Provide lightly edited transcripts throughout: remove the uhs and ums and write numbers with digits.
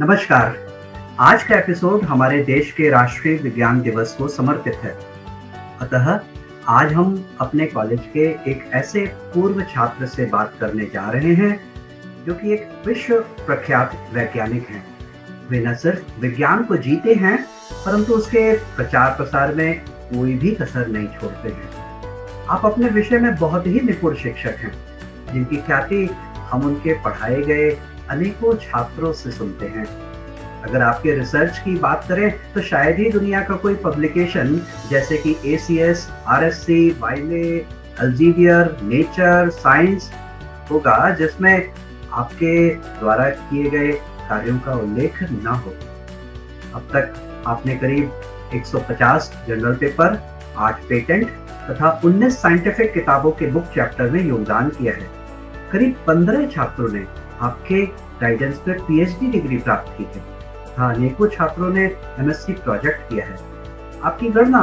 नमस्कार। आज का एपिसोड हमारे देश के राष्ट्रीय विज्ञान दिवस को समर्पित है। अतः आज हम अपने कॉलेज के एक ऐसे पूर्व छात्र से बात करने जा रहे हैं जो कि एक विश्व प्रख्यात वैज्ञानिक हैं। वे न सिर्फ विज्ञान को जीते हैं परंतु उसके प्रचार प्रसार में कोई भी कसर नहीं छोड़ते हैं। आप अपने विषय में बहुत ही निपुण शिक्षक हैं जिनकी ख्याति हम उनके पढ़ाए गए अनेकों छात्रों से सुनते हैं। अगर आपके रिसर्च की बात करें तो शायद ही दुनिया का कोई पब्लिकेशन जैसे कि ACS, RSC, Wiley, Elsevier, Nature, Science होगा जिसमें आपके द्वारा किए गए कार्यों का उल्लेख न हो। अब तक आपने करीब 150 जर्नल पेपर, 8 पेटेंट तथा 19 साइंटिफिक किताबों के बुक चैप्टर में योगदान किया है। करीब 15 छात्रों ने आपके गाइडेंस पर PhD डिग्री प्राप्त की है। अनेकों छात्रों ने MSc प्रोजेक्ट किया है। आपकी गणना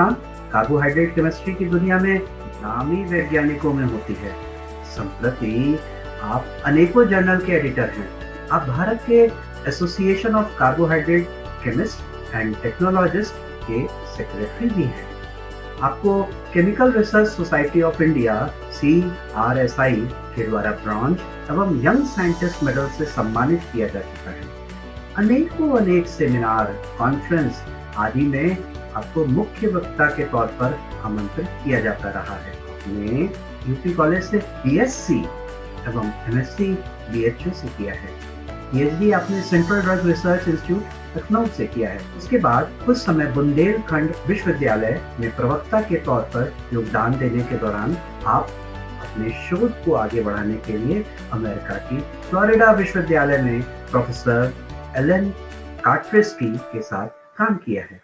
कार्बोहाइड्रेट केमिस्ट्री की दुनिया में नामी वैज्ञानिकों में होती है। संप्रति आप अनेकों जर्नल के एडिटर हैं। आप भारत के association of carbohydrate chemist and technologist के सेक्रेटरी भी हैं। आपको chemical research society of India CRSI के द्वारा ब्रॉन्ज एवं यंग साइंटिस्ट मेडल से सम्मानित किया जा चुका है। अनेक सेमिनार, कॉन्फ्रेंस आदि में आपको मुख्य वक्ता के तौर पर आमंत्रित किया जाता रहा है। आपने UP कॉलेज से BSc एवं MSc BHU से किया है। PhD आपने central drug research institute Lucknow से किया है। उसके बाद कुछ समय बुंदेलखंड विश्वविद्यालय में प्रवक्ता के तौर पर योगदान देने के दौरान आप अपने शोध को आगे बढ़ाने के लिए अमेरिका की फ्लोरिडा विश्वविद्यालय में प्रोफेसर एलन कार्ट्रेस्की के साथ काम किया है।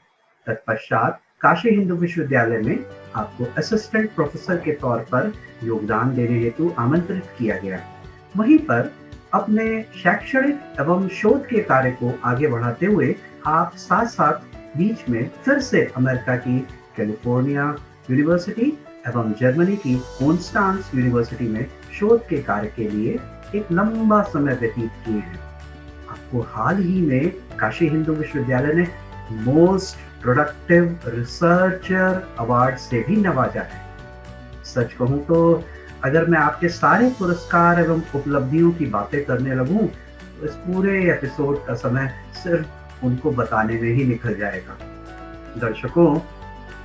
तत्पश्चात काशी हिंदू विश्वविद्यालय में आपको असिस्टेंट प्रोफेसर के तौर पर योगदान देने हेतु आमंत्रित किया गया। वहीं पर अपने शैक्षणिक एवं शोध के कार्य को आगे बढ़ाते हुए आप साथ साथ बीच में फिर से अमेरिका की कैलिफोर्निया यूनिवर्सिटी एवं जर्मनी की कोन्स्टांस यूनिवर्सिटी में शोध के कार्य के लिए एक लंबा समय व्यतीत किए हैं। आपको हाल ही में काशी हिंदू विश्वविद्यालय ने मोस्ट प्रोडक्टिव रिसर्चर अवार्ड से भी नवाजा है। सच कहूं तो अगर मैं आपके सारे पुरस्कार एवं उपलब्धियों की बातें करने लगूं तो इस पूरे एपिसोड का समय सिर्फ उनको बताने में ही निकल जाएगा। दर्शकों,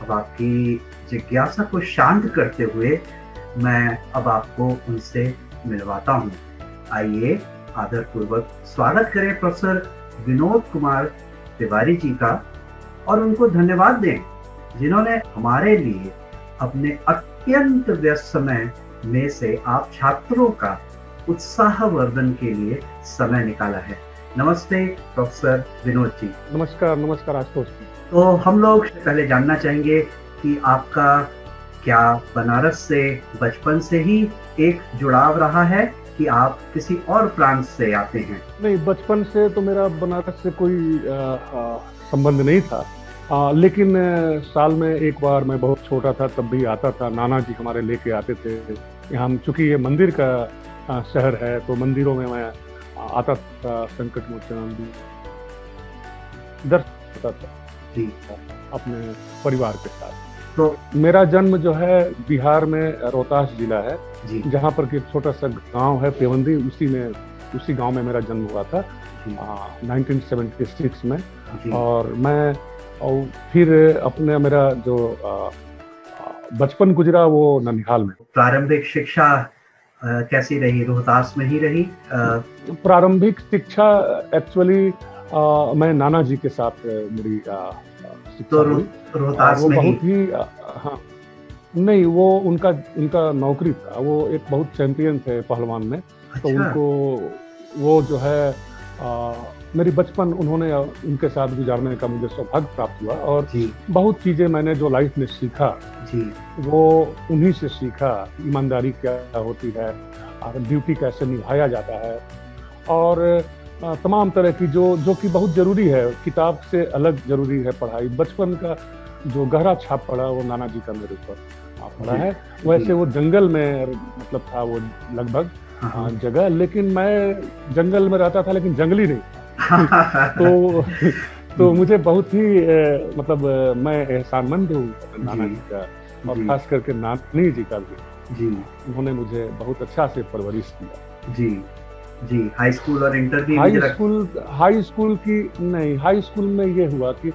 अब आपकी जिज्ञासा को शांत करते हुए मैं अब आपको उनसे मिलवाता हूं। आइए आदरपूर्वक स्वागत करें प्रोफेसर विनोद कुमार तिवारी जी का और उनको धन्यवाद दें जिन्होंने हमारे लिए अपने अत्यंत व्यस्त समय में से आप छात्रों का उत्साहवर्धन के लिए समय निकाला है। नमस्ते प्रोफेसर विनोद जी। नमस्कार आशुतोष जी। तो हम लोग पहले जानना चाहेंगे कि आपका क्या बनारस से बचपन से ही एक जुड़ाव रहा है कि आप किसी और प्रांत से आते हैं? नहीं, बचपन से तो मेरा बनारस से कोई संबंध नहीं था। लेकिन साल में एक बार, मैं बहुत छोटा था तब भी आता था। नाना जी हमारे लेके आते थे यहाँ। चूंकि ये मंदिर का शहर है तो मंदिरों में मैं आता था, संकट मोचन दर्शन करता था जी अपने परिवार के साथ। तो मेरा जन्म जो है बिहार में रोहतास जिला है जी, जहाँ पर एक छोटा सा गांव है पेवंदी, उसी गांव में मेरा जन्म हुआ था 1976 में। जी। और फिर मेरा जो बचपन गुजरा वो ननिहाल में। प्रारंभिक शिक्षा कैसी रही? रोहतास में ही रही? प्रारंभिक शिक्षा एक्चुअली मैं नाना जी के साथ मेरी शिक्षा तो हुई। रोहतास वो में बहुत ही हाँ, नहीं, वो उनका नौकरी था। वो एक बहुत चैंपियन थे पहलवान में। तो उनको वो जो है मेरी बचपन उन्होंने उनके साथ गुजारने का मुझे सौभाग्य प्राप्त हुआ। और बहुत चीजें मैंने जो लाइफ में सीखा जी, वो उन्हीं से सीखा। ईमानदारी क्या होती है और ड्यूटी कैसे निभाया जाता है, और तमाम तरह की जो कि बहुत जरूरी है, किताब से अलग जरूरी है पढ़ाई। बचपन का जो गहरा छाप पड़ा वो नाना जी का मेरे ऊपर पड़ा है। वैसे वो जंगल में मतलब था वो लगभग जगह, लेकिन मैं जंगल में रहता था लेकिन जंगली नहीं। तो तो मुझे बहुत ही मतलब मैं एहसानमंद हूँ अपने नाना जी जी का, और जी खास करके नानी जी का भी। जी उन्होंने मुझे बहुत अच्छा से परवरिश दिया। जी जी। हाई स्कूल और इंटर भी मुझे हाई लग। स्कूल हाई स्कूल की नहीं, हाई स्कूल में ये हुआ कि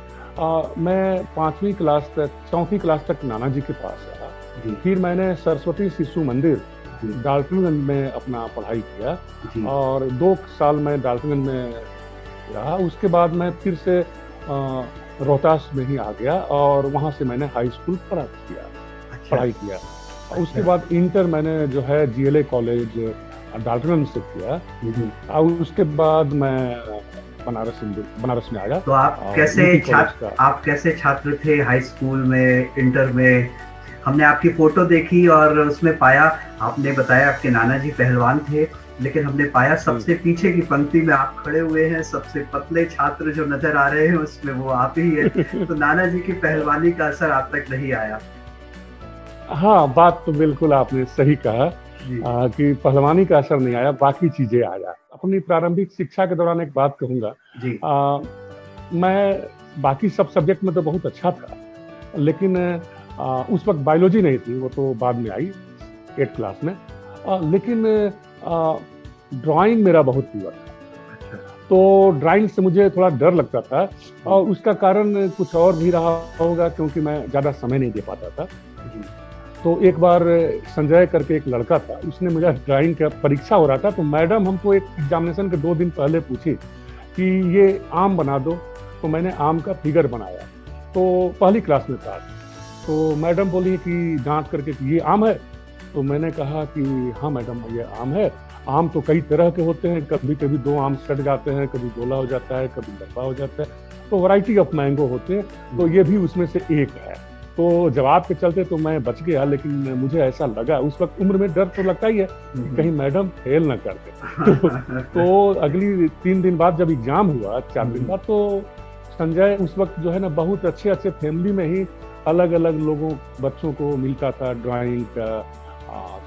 मैं 5वीं क्लास तक, 4वीं क्लास तक नाना जी के पास रहा। जी फिर मैंने सरस्वती शिशु मंदिर जी डाल्टनगंज में अपना पढ़ाई किया, जी और 2 साल मैं डाल्टनगंज में रहा। उसके बाद मैं फिर से रोहतास में ही आ गया, और वहाँ से मैंने हाई स्कूल अच्छा पढ़ाई किया। और उसके अच्छा। बाद इंटर मैंने जो है जीएलए कॉलेज डाल्टनगंज से किया, हम्म। और उसके बाद मैं बनारस में आया, तो आप और कैसे यूपी कॉलेज छात्र, का। आप कैसे छात्र थे हाई स्कूल में, इंटर में? हमने आपकी फोटो देखी और उसमें पाया, आपने बताया आपके नाना जी पहलवान थे, लेकिन हमने पाया सबसे पीछे की पंक्ति में आप खड़े हुए हैं, सबसे पतले छात्र जो नजर आ रहे हैं उसमें वो आप ही है। तो नाना जी की पहलवानी का असर आप तक नहीं आया? हाँ, बात तो बिल्कुल आपने सही कहा, जी कि पहलवानी का असर नहीं आया, बाकी चीजें आया। अपनी प्रारंभिक शिक्षा के दौरान एक बात कहूंगा, जी आ, मैं बाकी सब सब्जेक्ट में तो बहुत अच्छा था, लेकिन उस वक्त बायोलॉजी नहीं थी, वो तो बाद में आई 8 क्लास में। लेकिन ड्राइंग मेरा बहुत हुआ था, अच्छा तो ड्राइंग से मुझे थोड़ा डर लगता था, और उसका कारण कुछ और भी रहा होगा, क्योंकि मैं ज़्यादा समय नहीं दे पाता था। जी तो एक बार संजय करके एक लड़का था, उसने मुझे ड्राइंग का परीक्षा हो रहा था, तो मैडम हमको एक एग्जामिनेशन के 2 दिन पहले पूछी कि ये आम बना दो। तो मैंने आम का फिगर बनाया, तो पहली क्लास में था। तो मैडम बोली कि जांच करके कि ये आम है। तो मैंने कहा कि हाँ मैडम, ये आम है। आम तो कई तरह के होते हैं, कभी कभी 2 आम सड़ जाते हैं, कभी गोला हो जाता है, कभी लंबा हो जाता है, तो वैरायटी ऑफ मैंगो होते हैं, तो ये भी उसमें से एक है। तो जवाब के चलते तो मैं बच गया, लेकिन मुझे ऐसा लगा, उस वक्त उम्र में डर तो लगता ही है कि कहीं मैडम फेल ना कर दे। तो अगली 3 दिन बाद जब एग्जाम हुआ, 4 दिन बाद, तो संजय उस वक्त जो है ना बहुत अच्छे अच्छे फैमिली में ही अलग अलग लोगों, बच्चों को मिलता था ड्राइंग का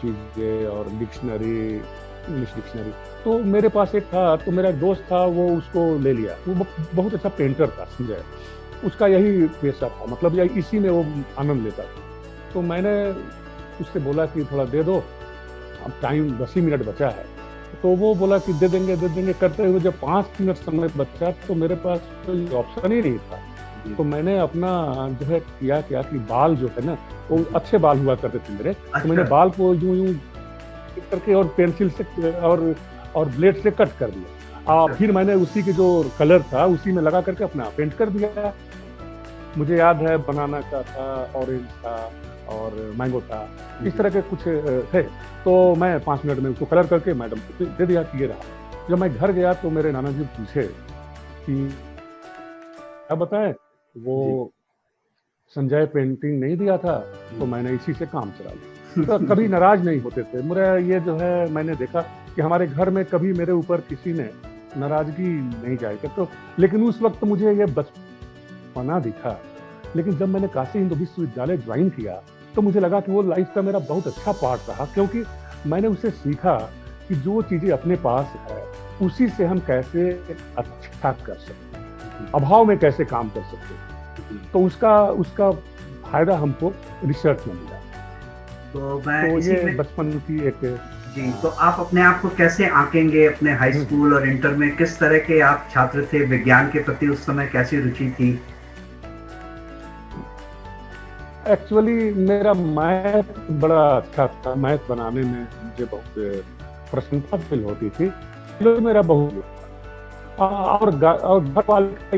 चीजें और डिक्शनरी, इंग्लिश डिक्शनरी। तो मेरे पास एक था, तो मेरा एक दोस्त था, वो उसको ले लिया। वो बहुत अच्छा पेंटर था संजय, उसका यही पेशा था, मतलब यही, इसी में वो आनंद लेता था। तो मैंने उससे बोला कि थोड़ा दे दो, अब टाइम 10 ही मिनट बचा है। तो वो बोला कि दे देंगे करते हुए जब 5 मिनट समय बचा, तो मेरे पास कोई ऑप्शन ही नहीं था। तो मैंने अपना जो है किया कि बाल जो है ना, वो अच्छे बाल हुआ करते थे मेरे, तो मैंने बाल को यूं करके और पेंसिल से और ब्लेड से कट कर दिया। फिर मैंने उसी के जो कलर था उसी में लगा करके अपना पेंट कर दिया। मुझे याद है बनाना का था, ऑरेंज था और मैंगो था, इस तरह के कुछ थे। तो मैं 5 मिनट में उसको कलर करके मैडम को दे दिया कि ये रहा। जब मैं घर गया तो मेरे नाना जी पूछे कि क्या बताएं, वो संजय पेंटिंग नहीं दिया था, तो मैंने इसी से काम चला लिया। तो कभी नाराज नहीं होते थे। मेरा ये जो है, मैंने देखा कि हमारे घर में कभी मेरे ऊपर किसी ने नाराजगी नहीं जाएगा। तो लेकिन उस वक्त मुझे ये बचपना दिखा, लेकिन जब मैंने काशी हिंदू विश्वविद्यालय ज्वाइन किया तो मुझे लगा कि वो लाइफ का मेरा बहुत अच्छा पार्ट रहा, क्योंकि मैंने उससे सीखा कि जो चीजें अपने पास है उसी से हम कैसे अच्छा कर सकते हैं, अभाव में कैसे काम कर सकते हैं। तो उसका फायदा हमको रिसर्च में मिला। तो ये बचपन की एक जी। तो आप अपने आप को कैसे आंकेंगे अपने हाई स्कूल और इंटर में? किस तरह के आप छात्र थे? विज्ञान के प्रति उस समय कैसी रुचि थी? एक्चुअली मेरा मैथ बड़ा अच्छा था, मैथ बनाने में मुझे बहुत प्रसन्नता फील होती थी। तो मेरा बहुत और घर वाले का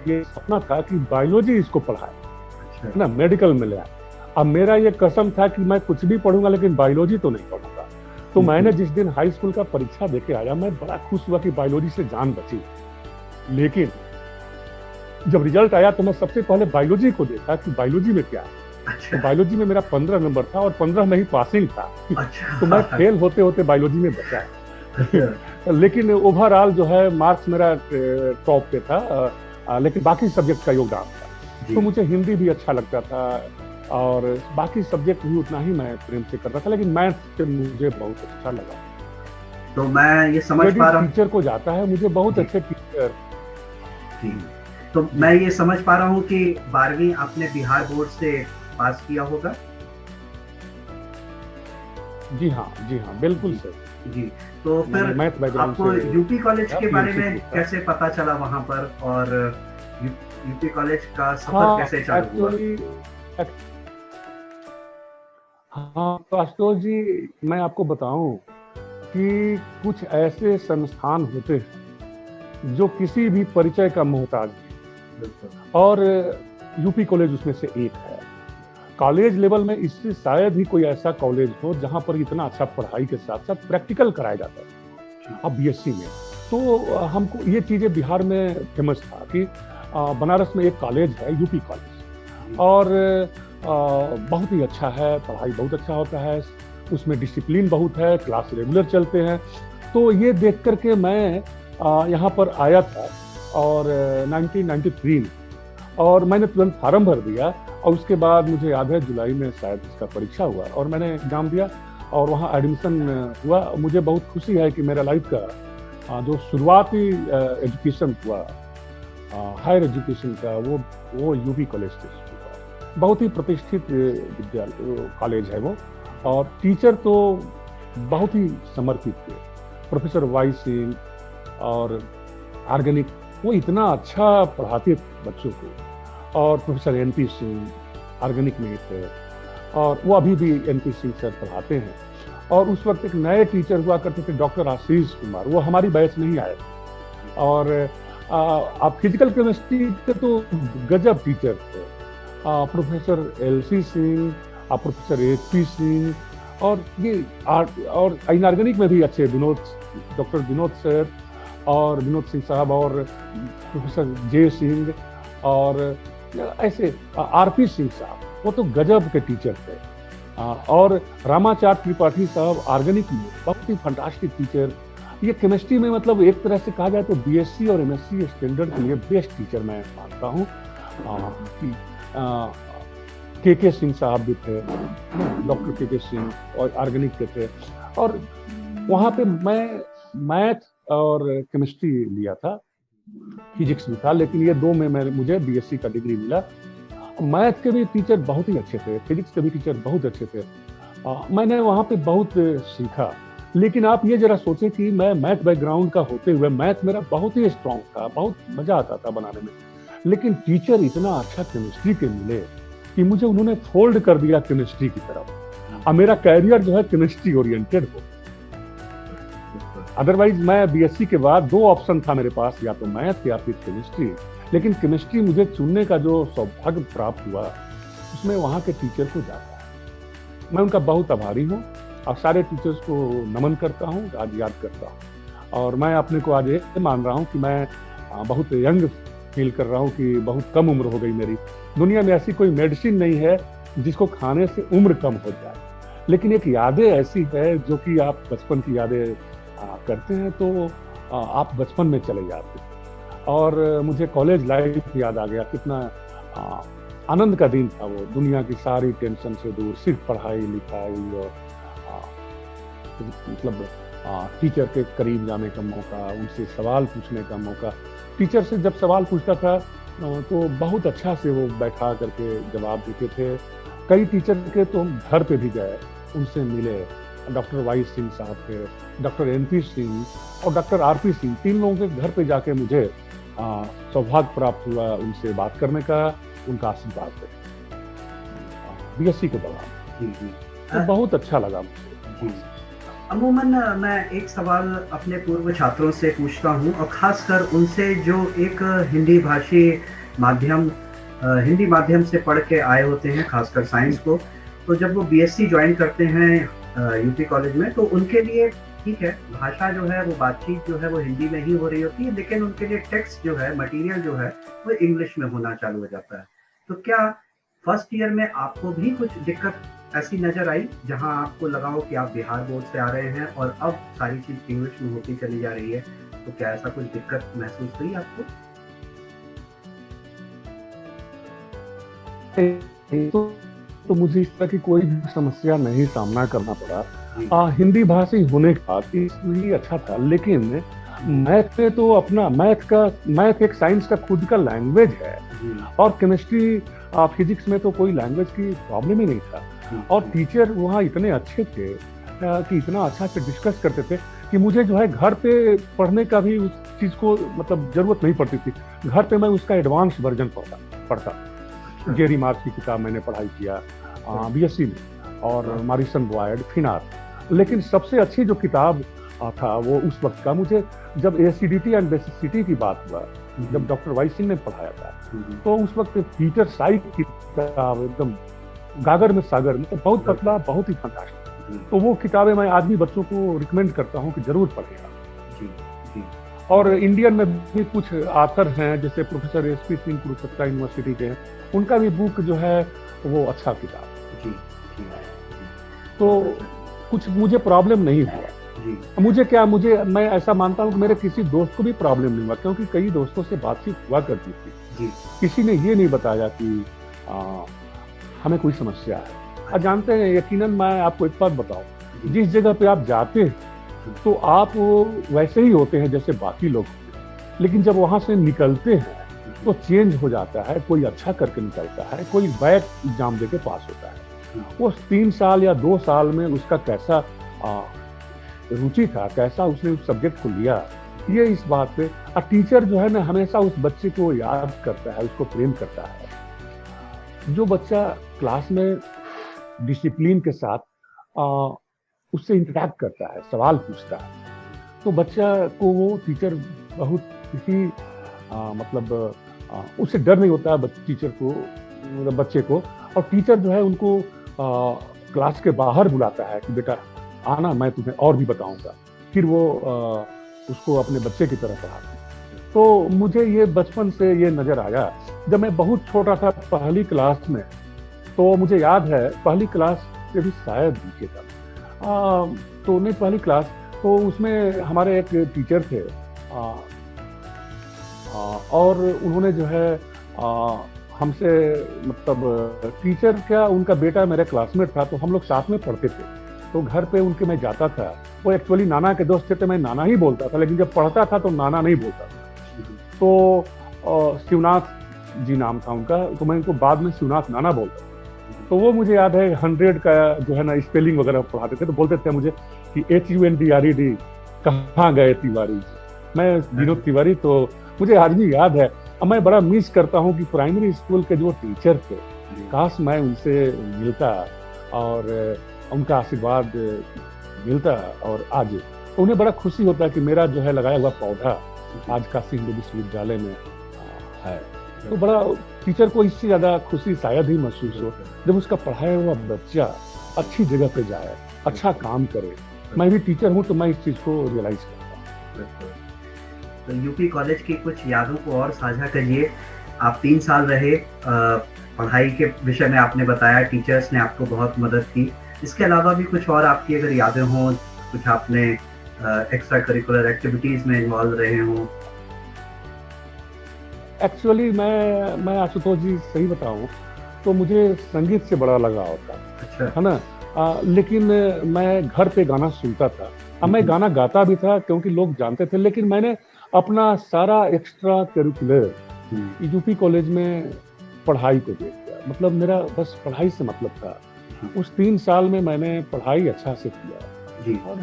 ये सपना था कि बायोलॉजी इसको पढ़ाए, ना मेडिकल में ले आए। अब मेरा ये कसम था कि मैं कुछ भी पढ़ूंगा लेकिन बायोलॉजी तो नहीं पढ़ूंगा। तो मैंने जिस दिन हाई स्कूल का परीक्षा देके आया, मैं बड़ा खुश हुआ कि बायोलॉजी से जान बची। लेकिन जब रिजल्ट आया तो मैं सबसे पहले बायोलॉजी को देखा कि बायोलॉजी में क्या है। तो बायोलॉजी में मेरा 15 नंबर था और 15 में ही पासिंग था। तो मैं फेल होते होते बायोलॉजी में बचा। लेकिन ओवरऑल जो है मार्क्स मेरा टॉप पे था, लेकिन बाकी सब्जेक्ट का योगदान था। तो मुझे हिंदी भी अच्छा लगता था और बाकी सब्जेक्ट भी उतना ही मैं प्रेम से करता था, लेकिन मैथ्स से मुझे बहुत अच्छा लगा। तो मैं ये समझ पा रहा हूँ टीचर को जाता है, मुझे बहुत जी अच्छे टीचर। जी। तो मैं ये समझ पा रहा हूँ कि 12वीं आपने बिहार बोर्ड से पास किया होगा। जी हाँ, जी हाँ, बिल्कुल जी सर। जी। तो मैंने फिर मैथ बैकग्राउंड आपको से यूपी कॉलेज के बारे पीएमसी में किया था। कैसे पता चला वहां पर, और यूपी कॉलेज का सफर हाँ, कैसे चालू हुआ? एक्चुअली हाँ, तो आशुतोष जी, मैं आपको बताऊं कि कुछ ऐसे संस्थान होते हैं जो किसी भी परिचय का मोहताज नहीं, बिल्कुल। और यूपी कॉलेज उसमें से एक है। कॉलेज लेवल में इससे शायद ही कोई ऐसा कॉलेज हो जहां पर इतना अच्छा पढ़ाई के साथ साथ प्रैक्टिकल कराया जाता है। अब बीएससी में तो हमको ये चीजें बिहार में फेमस था कि बनारस में एक कॉलेज है, यूपी कॉलेज, और बहुत ही अच्छा है, पढ़ाई बहुत अच्छा होता है, उसमें डिसिप्लिन बहुत है, क्लास रेगुलर चलते हैं। तो ये देख करके मैं यहाँ पर आया था, और 1993 में, और मैंने तुरंत फार्म भर दिया, और उसके बाद मुझे याद है जुलाई में शायद इसका परीक्षा हुआ, और मैंने एग्जाम दिया और वहाँ एडमिशन हुआ। मुझे बहुत खुशी है कि मेरा लाइफ का जो शुरुआती एजुकेशन हुआ, हायर एजुकेशन का, वो यूपी कॉलेज से हुआ। बहुत ही प्रतिष्ठित विद्यालय कॉलेज है वो, और टीचर तो बहुत ही समर्पित थे। प्रोफेसर वाई सिंह और ऑर्गेनिक, वो इतना अच्छा पढ़ाते बच्चों को, और प्रोफेसर एनपी सिंह ऑर्गेनिक में थे, और वो अभी भी एनपी सिंह सर पढ़ाते हैं। और उस वक्त एक नए टीचर हुआ करते थे, डॉक्टर आशीष कुमार, वो हमारी बैच में ही आए थे, और आप फिजिकल केमिस्ट्री के तो गजब टीचर थे, professor LC Singh, professor HP Singh, और ये और इनऑर्गेनिक में भी अच्छे डॉक्टर विनोद सर और विनोद सिंह साहब, और प्रोफेसर जे सिंह, और ऐसे आरपी सिंह साहब, वो तो गजब के टीचर थे। और रामाचार्य त्रिपाठी साहब ऑर्गेनिक में बहुत ही फंटास्टिक टीचर। ये केमिस्ट्री में मतलब एक तरह से कहा जाए तो बीएससी और एमएससी स्टैंडर्ड के लिए बेस्ट टीचर मैं मानता हूँ। के सिंह साहब भी थे, डॉक्टर के सिंह, और ऑर्गेनिक के थे। और वहाँ पे मैं मैथ और केमिस्ट्री लिया था, फिजिक्स भी था, लेकिन ये दो में मुझे बीएससी का डिग्री मिला। मैथ के भी टीचर बहुत ही अच्छे थे, फिजिक्स के भी टीचर बहुत अच्छे थे। मैंने वहाँ पे बहुत सीखा। लेकिन आप ये जरा सोचें कि मैं मैथ बैकग्राउंड का होते हुए मैथ मेरा बहुत ही स्ट्रांग था, बहुत मजा आता था बनाने में, लेकिन टीचर इतना अच्छा केमिस्ट्री के मिले कि मुझे उन्होंने फोल्ड कर दिया केमिस्ट्री की तरफ, और मेरा कैरियर जो है केमिस्ट्री ओरिएंटेड हो। अदरवाइज मैं बीएससी के बाद दो ऑप्शन था मेरे पास, या तो मैथ या फिर केमिस्ट्री, लेकिन केमिस्ट्री मुझे चुनने का जो सौभाग्य प्राप्त हुआ, उसमें वहाँ के टीचर को जाता है। मैं उनका बहुत आभारी हूँ, और सारे टीचर्स को नमन करता हूँ, आज याद करता हूँ। और मैं अपने को आज ये मान रहा हूँ कि मैं बहुत यंग फील कर रहा हूँ कि बहुत कम उम्र हो गई मेरी। दुनिया में ऐसी कोई मेडिसिन नहीं है जिसको खाने से उम्र कम हो जाए, लेकिन एक यादें ऐसी है जो कि आप बचपन की यादें करते हैं तो आप बचपन में चले जाते हैं। और मुझे कॉलेज लाइफ याद आ गया, कितना आनंद का दिन था वो, दुनिया की सारी टेंशन से दूर, सिर्फ पढ़ाई लिखाई, और मतलब टीचर के करीब जाने का मौका, उनसे सवाल पूछने का मौका। टीचर से जब सवाल पूछता था तो बहुत अच्छा से वो बैठा करके जवाब देते थे। कई टीचर के तो हम घर पे भी गए, उनसे मिले। डॉक्टर वाई सिंह साहब थे, डॉक्टर एनपी सिंह और डॉक्टर आरपी सिंह, तीन लोगों के घर पे जाके मुझे सौभाग्य प्राप्त हुआ उनसे बात करने का, उनका आशीर्वाद से बीएससी के दौरान। तो बहुत अच्छा लगा मुझे। अमूमन मैं एक सवाल अपने पूर्व छात्रों से पूछता हूँ, और खासकर उनसे जो एक हिंदी भाषी हिंदी माध्यम से पढ़ के आए होते हैं, खासकर साइंस को। तो जब वो बीएससी ज्वाइन करते हैं यूपी कॉलेज में, तो उनके लिए ठीक है, भाषा जो है वो, बातचीत जो है वो हिंदी में ही हो रही होती है, लेकिन उनके लिए टेक्स्ट जो है, मटेरियल जो है वो इंग्लिश में होना चालू हो जाता है। तो क्या फर्स्ट ईयर में आपको भी कुछ दिक्कत ऐसी नजर आई, जहां आपको लगा हो कि आप बिहार बोर्ड से आ रहे हैं और अब सारी चीज इंग्लिश में होती चली जा रही है? तो क्या ऐसा कुछ दिक्कत महसूस हुई आपको? तो मुझे इस तरह की कोई समस्या नहीं सामना करना पड़ा। हिंदी भाषी होने का बाद इसलिए अच्छा था, लेकिन मैथ में तो अपना मैथ एक साइंस का खुद का लैंग्वेज है, और केमिस्ट्री फिजिक्स में तो कोई लैंग्वेज की प्रॉब्लम ही नहीं था। और टीचर वहाँ इतने अच्छे थे कि इतना अच्छा से डिस्कस करते थे कि मुझे जो है घर पे पढ़ने का भी उस चीज़ को मतलब जरूरत नहीं पड़ती थी। घर पे मैं उसका एडवांस वर्जन पढ़ता। जेरी मार्क्स की किताब मैंने पढ़ाई किया बीएससी में, और मॉरिसन बॉयड, फिनार। लेकिन सबसे अच्छी जो किताब था वो उस वक्त का, मुझे जब एसिडिटी एंड बेसिसिटी की बात हुआ, जब डॉक्टर वाई सिंह ने पढ़ाया था, तो उस वक्त पीटर साइक की किताब एकदम गागर में सागर, मतलब बहुत पतला, बहुत ही फंटास्टिक। तो वो किताबें मैं आज भी बच्चों को रिकमेंड करता हूँ कि जरूर पढ़ेगा। और इंडियन में भी कुछ आथर हैं, जैसे professor SP Singh Kurukshetra university के, उनका भी बुक जो है वो अच्छा किताब। तो कुछ मुझे प्रॉब्लम नहीं हुआ। मैं ऐसा मानता हूँ कि मेरे किसी दोस्त को भी प्रॉब्लम नहीं हुआ, क्योंकि कई दोस्तों से बातचीत हुआ करती थी। किसी ने ये नहीं बताया कि हमें कोई समस्या है। आप जानते हैं, यकीनन मैं आपको एक बात बताऊं, जिस जगह पे आप जाते हैं तो आप वैसे ही होते हैं जैसे बाकी लोग, लेकिन जब वहां से निकलते हैं तो चेंज हो जाता है। कोई अच्छा करके निकलता है, कोई बैक एग्जाम देके पास होता है। वो 3 साल या 2 साल में उसका कैसा रुचि था, कैसा उसने उस सब्जेक्ट को लिया, ये इस बात पे टीचर जो है ना हमेशा उस बच्चे को याद करता है, उसको प्रेम करता है। जो बच्चा क्लास में डिसिप्लिन के साथ उससे इंटरेक्ट करता है, सवाल पूछता है, तो बच्चा को वो टीचर बहुत ही उससे डर नहीं होता है टीचर को, मतलब बच्चे को। और टीचर जो है उनको क्लास के बाहर बुलाता है कि बेटा आना, मैं तुम्हें और भी बताऊंगा। फिर वो उसको अपने बच्चे की तरह पढ़ाते हैं। तो मुझे ये बचपन से ये नजर आया। जब मैं बहुत छोटा था, पहली क्लास में, तो मुझे याद है पहली क्लास से भी शायद नीचे था, तो नहीं पहली क्लास, तो उसमें हमारे एक टीचर थे, और उन्होंने जो है हमसे, मतलब टीचर क्या, उनका बेटा मेरे क्लासमेट था, तो हम लोग साथ में पढ़ते थे। तो घर पे उनके मैं जाता था। वो एक्चुअली नाना के दोस्त थे, तो मैं नाना ही बोलता था, लेकिन जब पढ़ता था तो नाना नहीं बोलता था। तो शिवनाथ जी नाम था उनका, तो मैं उनको बाद में शिवनाथ नाना बोलता था। तो वो मुझे याद है 100 का जो है ना स्पेलिंग वगैरह पढ़ाते थे, तो बोलते थे मुझे कि HUNDRED, कहाँ गए तिवारी। मैं विनोद तिवारी, तो मुझे आज भी याद है। अब मैं बड़ा मिस करता हूँ कि प्राइमरी स्कूल के जो टीचर थे, काश मैं उनसे मिलता और उनका आशीर्वाद मिलता, और आज उन्हें बड़ा खुशी होता कि मेरा जो है लगाया हुआ पौधा आज काशी हिंदू विश्वविद्यालय में है। तो बड़ा टीचर को इससे ज्यादा खुशी शायद ही महसूस हो जब उसका पढ़ाया हुआ बच्चा अच्छी जगह पे जाए, अच्छा काम करे। मैं भी टीचर हूँ, तो मैं इस चीज को रियलाइज करता हूँ। तो यूपी कॉलेज की कुछ यादों को और साझा करिए। आप 3 साल रहे, पढ़ाई के विषय में आपने बताया, टीचर्स ने आपको बहुत मदद की। इसके अलावा भी कुछ और आपकी अगर यादें हों, कुछ आपने एक्स्ट्रा करिकुलर एक्टिविटीज में इन्वॉल्व रहे हों? एक्चुअली मैं आशुतोष जी सही बताऊं तो मुझे संगीत से बड़ा लगाव था। अच्छा। है ना। लेकिन मैं घर पे गाना सुनता था। अब मैं गाना गाता भी था क्योंकि लोग जानते थे, लेकिन मैंने अपना सारा एक्स्ट्रा करिकुलर यूपी कॉलेज में पढ़ाई को दे दिया। मतलब मेरा बस पढ़ाई से मतलब था। उस 3 साल में मैंने पढ़ाई अच्छा से किया जी। और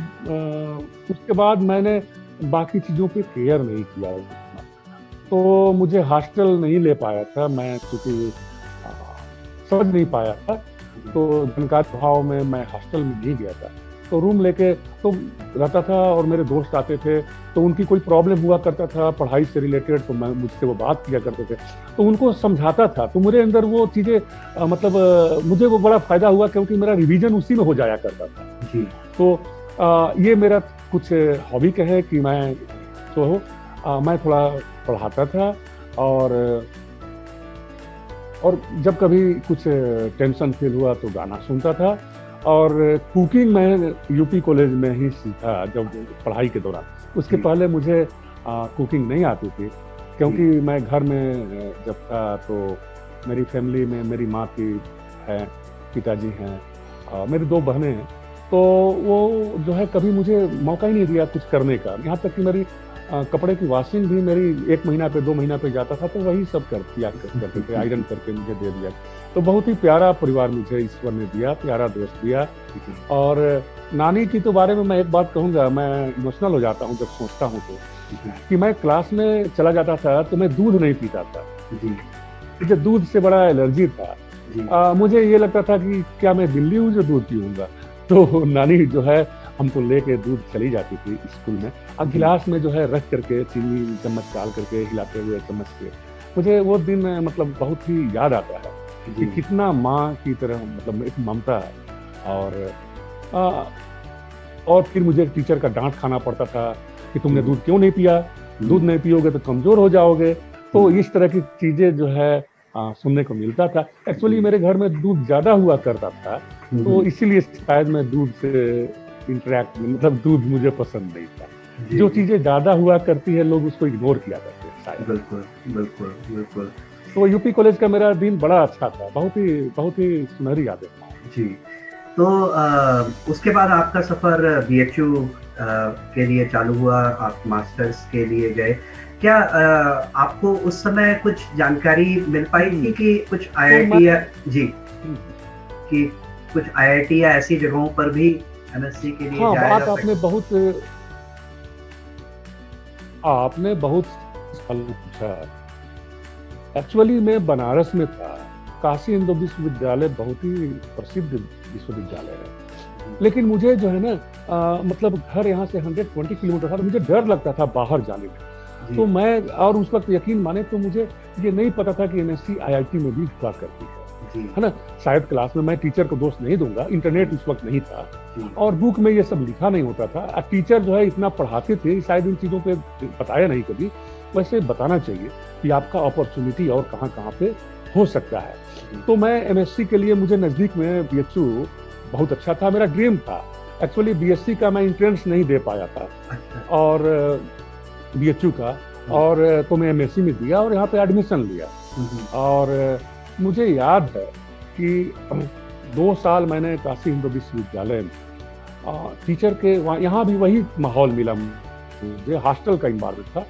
उसके बाद मैंने बाकी चीज़ों पे केयर नहीं किया। तो मुझे हॉस्टल नहीं ले पाया था मैं, क्योंकि समझ नहीं पाया था, तो जानकारी भाव में मैं हॉस्टल में नहीं गया था। तो रूम लेके तो रहता था और मेरे दोस्त आते थे, तो उनकी कोई प्रॉब्लम हुआ करता था पढ़ाई से रिलेटेड, तो मैं मुझसे वो बात किया करते थे, तो उनको समझाता था। तो मेरे अंदर वो चीज़ें मतलब मुझे वो बड़ा फायदा हुआ क्योंकि मेरा रिवीजन उसी में हो जाया करता था जी। तो ये मेरा कुछ हॉबी कहे कि मैं मैं थोड़ा पढ़ाता था, और जब कभी कुछ टेंशन फील हुआ तो गाना सुनता था। और कुकिंग मैं यूपी कॉलेज में ही सीखा जब पढ़ाई के दौरान। उसके पहले मुझे कुकिंग नहीं आती थी, क्योंकि मैं घर में जब था तो मेरी फैमिली में मेरी माँ की है, पिताजी हैं, मेरी 2 बहनें हैं, तो वो जो है कभी मुझे मौका ही नहीं दिया कुछ करने का। यहाँ तक कि मेरी कपड़े की वॉशिंग भी मेरी 1 महीना पे 2 महीना पे जाता था, तो वही सब करते थे, आयरन करके मुझे दे दिया। तो बहुत ही प्यारा परिवार मुझे ईश्वर ने दिया, प्यारा दोस्त दिया। और नानी की तो बारे में मैं एक बात कहूँगा, मैं इमोशनल हो जाता हूँ जब सोचता हूँ तो, कि मैं क्लास में चला जाता था तो मैं दूध नहीं पीता था। मुझे दूध से बड़ा एलर्जी था। मुझे ये लगता था कि क्या मैं बिल्ली हूँ जो दूध पीऊँगा। तो नानी जो है हमको लेके दूध चली जाती थी स्कूल में, और गिलास में जो है रख करके चीनी चम्मच डाल करके हिलाते हुए चम्मच से। मुझे वो दिन मतलब बहुत ही याद आता है कि कितना माँ की तरह मतलब एक ममता। और फिर मुझे टीचर का डांट खाना पड़ता था कि तुमने दूध क्यों नहीं पिया, दूध नहीं पियोगे तो कमजोर हो जाओगे। तो इस तरह की चीजें जो है सुनने को मिलता था। एक्चुअली मेरे घर में दूध ज्यादा हुआ करता था, तो इसीलिए शायद मैं दूध से इंटरेक्ट मतलब दूध मुझे पसंद नहीं था। जो चीजें ज्यादा हुआ करती है लोग उसको इग्नोर किया करते हैं शायद। बिल्कुल बिल्कुल बिल्कुल। तो यूपी कॉलेज का मेरा दिन बड़ा अच्छा था, बहुत ही सुनहरी यादें जी। तो उसके बाद आपका सफर बीएचयू के लिए चालू हुआ, आप मास्टर्स के लिए गए। क्या आपको उस समय कुछ जानकारी मिल पाई थी कि कुछ आईआईटी या कि कुछ आईआईटी या ऐसी जगहों पर भी एमएससी के लिए जाया जा सकता? आपने बहुत सवाल पूछा। एक्चुअली मैं बनारस में था। काशी हिंदू विश्वविद्यालय बहुत ही प्रसिद्ध विश्वविद्यालय है, लेकिन मुझे जो है ना मतलब घर यहाँ से 120 किलोमीटर था, तो मुझे डर लगता था बाहर जाने में। तो मैं, और उस वक्त यकीन माने तो मुझे ये नहीं पता था कि एमएससी आईआईटी में भी हुआ करती है ना। शायद क्लास में, मैं टीचर को दोष नहीं दूंगा, इंटरनेट उस वक्त नहीं था और बुक में ये सब लिखा नहीं होता था। टीचर जो है इतना पढ़ाते थे, शायद इन चीजों पे बताया नहीं कभी। वैसे बताना चाहिए कि आपका अपॉर्चुनिटी और कहाँ कहाँ पे हो सकता है। तो मैं एमएससी के लिए, मुझे नजदीक में बीएचयू बहुत अच्छा था, मेरा ड्रीम था। एक्चुअली बीएससी का मैं एंट्रेंस नहीं दे पाया था और बीएचयू का, और तो मैं एमएससी में दिया और यहाँ पे एडमिशन लिया। और मुझे याद है कि 2 साल मैंने काशी हिंदू विश्वविद्यालय में टीचर के यहाँ भी वही माहौल मिला मुझे, हॉस्टल का इन्वायरमेंट था।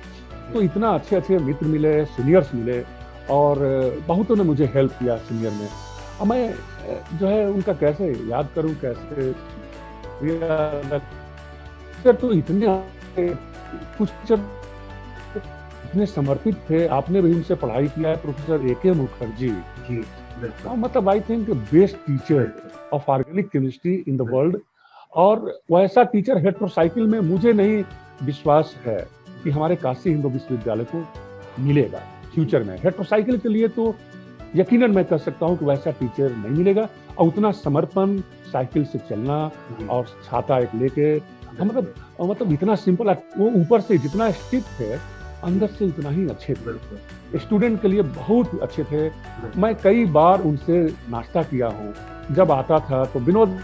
तो इतना अच्छे मित्र मिले, सीनियर्स मिले, और बहुतों ने मुझे हेल्प किया सीनियर में। अब मैं जो है उनका कैसे याद करूं, कैसे तो इतने कुछ इतने समर्पित थे। आपने भी उनसे पढ़ाई किया है, प्रोफेसर एके मुखर्जी जी। मतलब I think best teacher of organic chemistry in the world. और वैसा टीचर हेट्रोसाइकिल में मुझे नहीं विश्वास है कि हमारे काशी हिंदू विश्वविद्यालय को मिलेगा फ्यूचर में। हेट्रोसाइकिल के लिए तो यकीनन मैं कह सकता हूं कि वैसा टीचर नहीं मिलेगा, और उतना समर्पण, साइकिल से चलना और छाता एक लेके, मतलब इतना सिंपल। वो ऊपर से जितना स्ट्रिक्ट थे, अंदर से उतना ही अच्छे थे। स्टूडेंट के लिए बहुत अच्छे थे। मैं कई बार उनसे नाश्ता किया हूँ। जब आता था तो विनोद,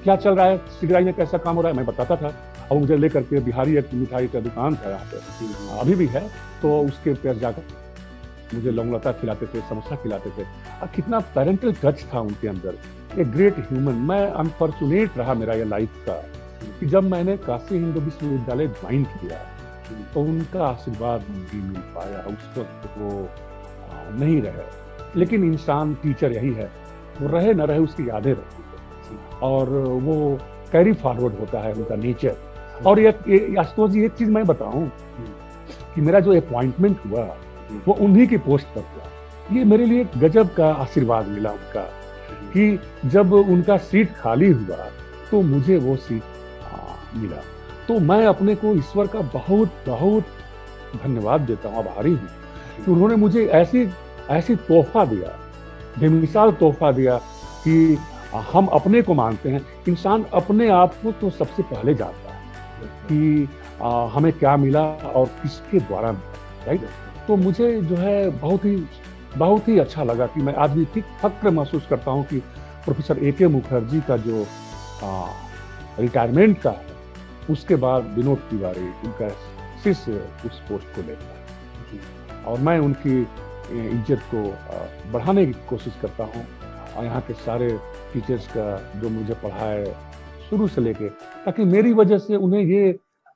क्या चल रहा है सिगराई में, कैसा काम हो रहा है, मैं बताता था। और मुझे लेकर के बिहारी एक मिठाई का दुकान था यहाँ पे, अभी भी है, तो उसके पास जाकर मुझे लौंगलता खिलाते थे, समोसा खिलाते थे। और कितना पेरेंटल टच था उनके अंदर, एक ग्रेट ह्यूमन। मैं अनफॉर्चुनेट रहा मेरा ये लाइफ का कि जब मैंने काशी हिंदू विश्वविद्यालय ज्वाइन किया तो उनका आशीर्वाद नहीं मिल पाया। उस वक्त वो नहीं रहे। लेकिन इंसान, टीचर यही है, वो रहे न रहे उसकी यादें रहती है, और वो कैरी फॉरवर्ड होता है उनका नेचर। और आशुतोष जी, एक चीज मैं बताऊं कि मेरा जो अपॉइंटमेंट हुआ वो उन्हीं की पोस्ट पर हुआ। ये मेरे लिए गजब का आशीर्वाद मिला उनका, कि जब उनका सीट खाली हुआ तो मुझे वो सीट मिला। तो मैं अपने को ईश्वर का बहुत बहुत धन्यवाद देता हूँ, आभारी हूँ कि उन्होंने मुझे ऐसी तोहफा दिया, बेमिसाल तोहफा दिया कि हम अपने को मानते हैं। इंसान अपने आप को तो सबसे पहले जानता है कि हमें क्या मिला और किसके द्वारा मिला, राइट। तो मुझे जो है बहुत ही अच्छा लगा कि मैं आज भी ठीक फक्र महसूस करता हूँ कि प्रोफेसर एके मुखर्जी का जो रिटायरमेंट का है, उसके बाद विनोद तिवारी उनका शिष्य उस पोस्ट को लेता है, और मैं उनकी इज्जत को बढ़ाने की कोशिश करता हूँ। और यहाँ के सारे टीचर्स का जो मुझे पढ़ाए शुरू से लेके, ताकि मेरी वजह से उन्हें ये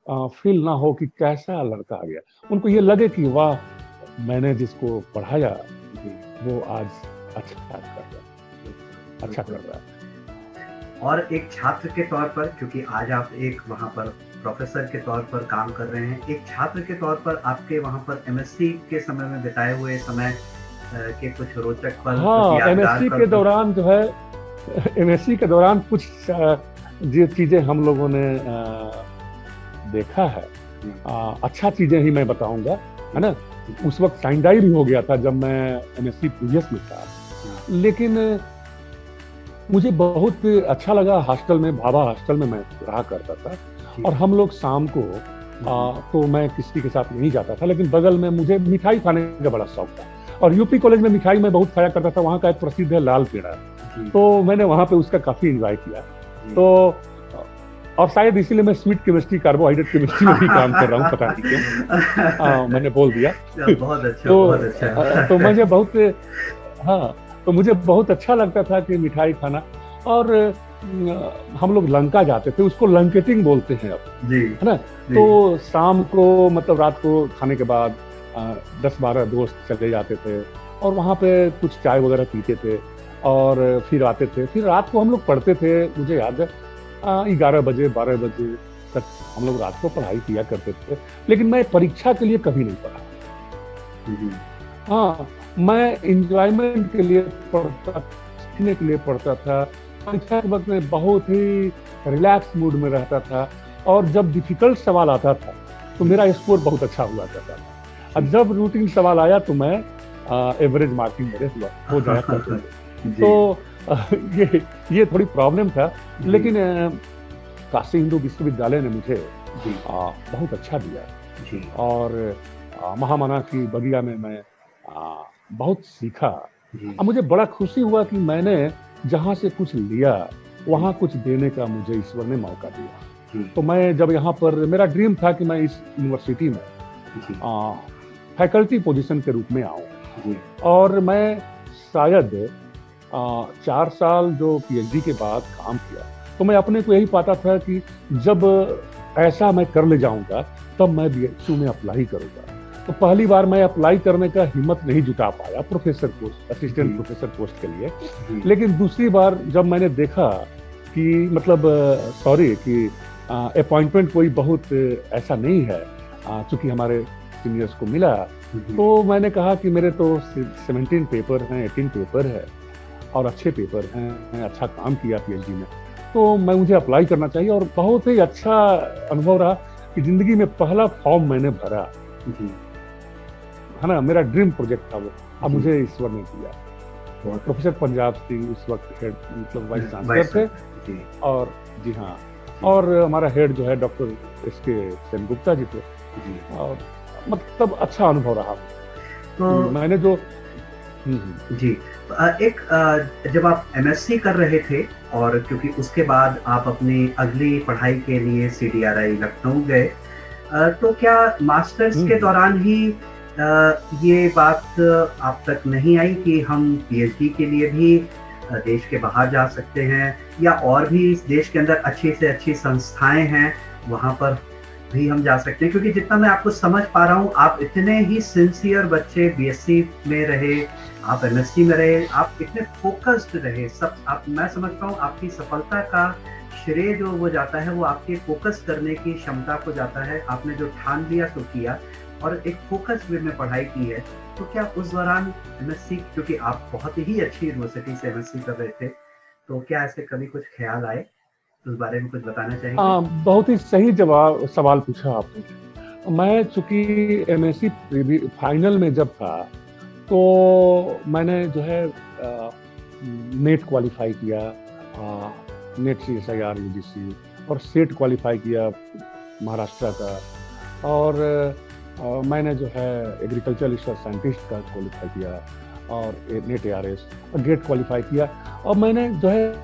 फील ना हो कि कैसा लड़का आ गया, उनको ये लगे कि वाह, मैंने जिसको पढ़ाया वो आज अच्छा कर रहा है। और एक छात्र के तौर पर, क्योंकि आज आप एक वहाँ पर प्रोफेसर के तौर पर काम कर रहे हैं, एक छात्र के तौर पर आपके वहाँ पर एमएससी के समय में बिताए हुए समय के कुछ रोचक पल, हाँ, एमएससी के दौरान जो है, एमएससी के दौरान कुछ जो चीजें हम लोगों ने देखा है, अच्छा चीजें ही मैं बताऊंगा, है ना। उस वक्त साइंडाई भी हो गया था जब मैं एमएससी पीएस में था, लेकिन मुझे बहुत अच्छा लगा। हॉस्टल में, भाभा हॉस्टल में मैं रहा करता था, और हम लोग शाम को तो मैं किसी के साथ नहीं जाता था, लेकिन बगल में मुझे मिठाई खाने का बड़ा शौक था, और यूपी कॉलेज में मिठाई मैं बहुत खाया करता था। वहाँ का एक प्रसिद्ध है लाल पेड़ा, तो मैंने वहाँ पे उसका काफी एंजॉय किया। तो और शायद इसीलिए मैं स्वीट केमिस्ट्री, कार्बोहाइड्रेट केमिस्ट्री में भी काम कर रहा हूँ, पता नहीं क्यों। मैंने बोल दिया। बहुत अच्छा, बहुत अच्छा। तो मुझे बहुत, हाँ, तो मुझे बहुत अच्छा लगता था कि मिठाई खाना। और हम लोग लंका जाते थे, उसको लंकेटिंग बोलते हैं अब, है ना। तो शाम को, मतलब रात को खाने के बाद 10-12 दोस्त चले जाते थे, और वहाँ पे कुछ चाय वगैरह पीते थे, और फिर आते थे। फिर रात को हम लोग पढ़ते थे। मुझे याद है 11 बजे 12 बजे तक हम लोग रात को पढ़ाई किया करते थे, लेकिन मैं परीक्षा के लिए कभी नहीं पढ़ा। हाँ, मैं इंजॉयमेंट के लिए पढ़ता, सीखने के लिए पढ़ता था। परीक्षा के वक्त में बहुत ही रिलैक्स मूड में रहता था, और जब डिफिकल्ट सवाल आता था तो मेरा स्कोर बहुत अच्छा हुआ करता था, और जब रूटीन सवाल आया तो मैं एवरेज मार्किंग मेरे हो जाया करते थे। तो ये थोड़ी प्रॉब्लम था, लेकिन काशी हिंदू विश्वविद्यालय ने मुझे बहुत अच्छा दिया, और महामना की बगिया में मैं बहुत सीखा। अब मुझे बड़ा खुशी हुआ कि मैंने जहाँ से कुछ लिया वहाँ कुछ देने का मुझे ईश्वर ने मौका दिया। तो मैं जब यहाँ पर, मेरा ड्रीम था कि मैं इस यूनिवर्सिटी में फैकल्टी पोजीशन के रूप में आऊँ, और मैं शायद 4 साल जो पीएचडी के बाद काम किया, तो मैं अपने को यही पाता था कि जब ऐसा मैं कर ले जाऊंगा तब मैं बीएचयू में अप्लाई करूंगा। तो पहली बार मैं अप्लाई करने का हिम्मत नहीं जुटा पाया professor post, assistant professor post के लिए। लेकिन दूसरी बार जब मैंने देखा कि मतलब कि अपॉइंटमेंट कोई बहुत ऐसा नहीं है, चूंकि हमारे सीनियर्स को मिला, तो मैंने कहा कि मेरे तो 17 पेपर हैं, 18 पेपर है, और अच्छे पेपर हैं, मैं अच्छा काम किया पीएचडी में, तो मुझे अप्लाई करना चाहिए। और बहुत ही अच्छा अनुभव रहा कि जिंदगी में पहला फॉर्म मैंने भरा, है ना। मेरा ड्रीम प्रोजेक्ट था वो, अब मुझे ईश्वर ने दिया। प्रोफेसर पंजाब सिंह उस वक्त हेड, मतलब वाइस चांसलर थे, और जी हाँ, और हमारा हेड जो है डॉक्टर एसके सेनगुप्ता जी थे, और मतलब अच्छा अनुभव रहा। तो मैंने जो जी, जब आप एमएससी कर रहे थे, और क्योंकि उसके बाद आप अपनी अगली पढ़ाई के लिए सीडीआरआई लखनऊ गए, तो क्या मास्टर्स के दौरान ही ये बात आप तक नहीं आई कि हम पीएचडी के लिए भी देश के बाहर जा सकते हैं, या और भी देश के अंदर अच्छी से अच्छी संस्थाएं हैं वहां पर भी हम जा सकते हैं? क्योंकि जितना मैं आपको समझ पा रहा हूँ, आप इतने ही सिंसियर बच्चे, बीएससी में रहे, आप एमएससी में रहे, आप इतने फोकस्ड रहे, सब आप, मैं समझता हूँ आपकी सफलता का श्रेय जो वो जाता है वो आपके फोकस करने की क्षमता को जाता है। आपने जो ठान लिया तो किया, और एक फोकस वे में पढ़ाई की है। तो क्या उस दौरान एमएससी, क्योंकि आप बहुत ही अच्छी यूनिवर्सिटी से एमएससी कर रहे थे, तो क्या ऐसे कभी कुछ ख्याल आए, उस बारे में कुछ बताना चाहिए? बहुत ही सही सवाल पूछा आपने। मैं चूंकि एमएससी फाइनल में जब था, तो मैंने जो है नेट क्वालिफाई किया, नेट CSIR UGC, और सेट क्वालिफाई किया महाराष्ट्र का, और मैंने जो है एग्रीकल्चर रिसर्च साइंटिस्ट का क्वालिफाई किया, और नेट ARS और गेट क्वालिफाई किया। और मैंने जो है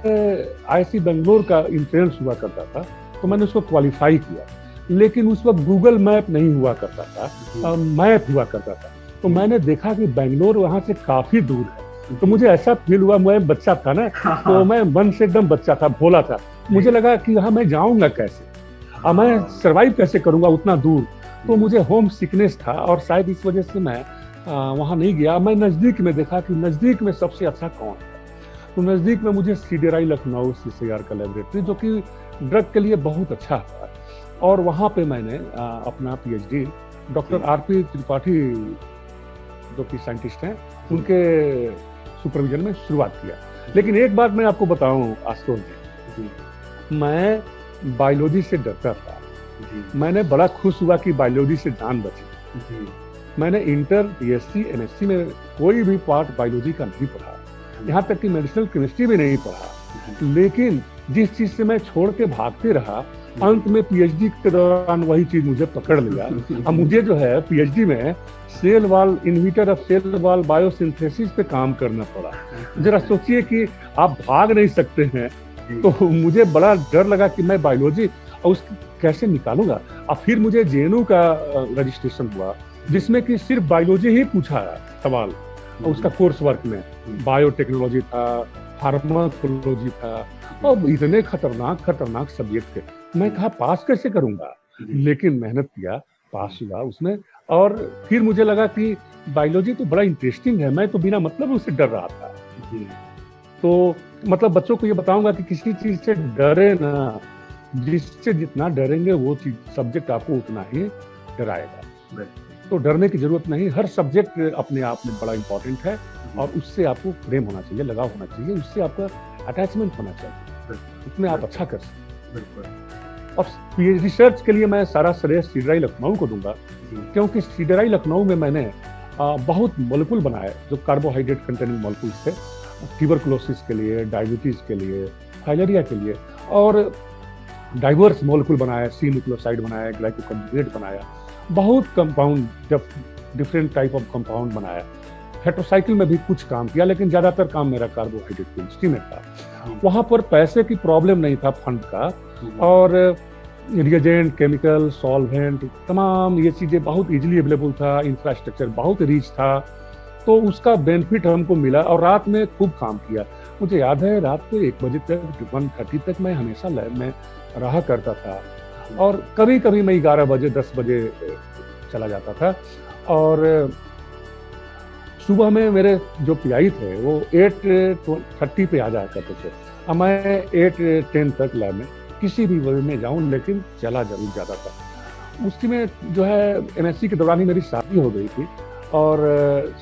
IIT बेंगलोर का इंट्रेंस हुआ करता था, तो मैंने उसको क्वालिफाई किया। लेकिन उस वक्त गूगल मैप नहीं हुआ करता था, मैप हुआ करता था। तो मैंने देखा कि बेंगलोर वहाँ से काफ़ी दूर है, तो मुझे ऐसा फील हुआ, मैं बच्चा था ना, तो मैं मन से एकदम बच्चा था, भोला था। मुझे लगा कि हाँ मैं जाऊंगा कैसे, मैं सरवाइव कैसे करूंगा उतना दूर। तो मुझे होम सिकनेस था और शायद इस वजह से मैं वहां नहीं गया। मैं नजदीक में देखा कि नजदीक में सबसे अच्छा कौन है, तो नजदीक में मुझे सीडीआरआई लखनऊ सीसीआर का लेबोरेटरी, जो कि ड्रग के लिए बहुत अच्छा है, और वहां पे मैंने अपना पीएचडी डॉक्टर आरपी त्रिपाठी जो कि साइंटिस्ट हैं उनके सुपरविजन में शुरुआत किया। लेकिन एक बात मैं आपको बताऊं आशुतोष जी, मैं बायोलॉजी से डरता था। मैंने बड़ा खुश हुआ कि बायोलॉजी से जान बची। मैंने इंटर, बीएससी, एमएससी में कोई भी पार्ट बायोलॉजी का नहीं पढ़ा, यहाँ तक कि मेडिसिनल केमिस्ट्री भी नहीं पढ़ा। लेकिन जिस चीज से मैं छोड़ के भागते रहा, अंत में पीएचडी के दौरान वही चीज मुझे पकड़ लिया। अब मुझे जो है पीएचडी में cell wall inhibitor of cell wall biosynthesis पे काम करना पड़ा। जरा सोचिए कि आप भाग नहीं सकते हैं, तो मुझे बड़ा डर लगा कि मैं बायोलॉजी और उसको कैसे निकालूंगा। अब फिर मुझे जेएनयू का रजिस्ट्रेशन हुआ, जिसमें कि सिर्फ बायोलॉजी ही पूछा सवाल, और उसका कोर्स वर्क में बायोटेक्नोलॉजी था, फार्माकोलॉजी था, और इतने खतरनाक सब्जेक्ट थे। मैं कहा पास कैसे करूंगा, लेकिन मेहनत किया, पास हुआ उसमें। और फिर मुझे लगा कि बायोलॉजी तो बड़ा इंटरेस्टिंग है, मैं तो बिना मतलब उससे डर रहा था। तो मतलब बच्चों को ये बताऊंगा कि किसी चीज से डरे ना, जिससे जितना डरेंगे वो चीज सब्जेक्ट आपको उतना ही डराएगा। तो डरने की जरूरत नहीं, हर सब्जेक्ट अपने आप में बड़ा इंपॉर्टेंट है, और उससे आपको प्रेम होना चाहिए, लगाव होना चाहिए, उससे आपका अटैचमेंट होना चाहिए, उसमें आप अच्छा कर सकते। और पीएचडी रिसर्च के लिए मैं सारा श्रेय सीडीआरआई लखनऊ को दूंगा, क्योंकि सीडीआरआई लखनऊ में मैंने बहुत मॉलिक्यूल बनाए जो कार्बोहाइड्रेट कंटेनिंग मॉलिक्यूल्स थे, ट्यूबरकुलोसिस के लिए, डायबिटीज के लिए, फाइलेरिया के लिए, और डाइवर्स मॉलिक्यूल बनाया, सी न्यूक्लियोसाइड बनाया, ग्लाइकोकंजुगेट बनाया, बहुत कंपाउंड, जब डिफरेंट टाइप ऑफ कंपाउंड बनाया। हेट्रोसाइकिल में भी कुछ काम किया, लेकिन ज्यादातर काम मेरा कार्बोहाइड्रेट केमिस्ट्री में था। वहां पर पैसे की प्रॉब्लम नहीं था, फंड का, और रिएजेंट, केमिकल, सॉल्वेंट, तमाम ये चीजें बहुत इजीली अवेलेबल था, इंफ्रास्ट्रक्चर बहुत रिच था, तो उसका बेनिफिट हमको मिला। और रात में खूब काम किया। मुझे याद है रात को 1 बजे तक, 1:30 तक मैं हमेशा लैब में रहा करता था, और कभी कभी मैं 11 बजे 10 बजे चला जाता था। और सुबह में मेरे जो पीआई थे वो 8:30 पे आ जाया करते थे, और मैं 8:10 तक लैब में किसी भी वजह में जाऊं, लेकिन चला जरूर जाता था। उसी में जो है एमएससी के दौरान ही मेरी शादी हो गई थी, और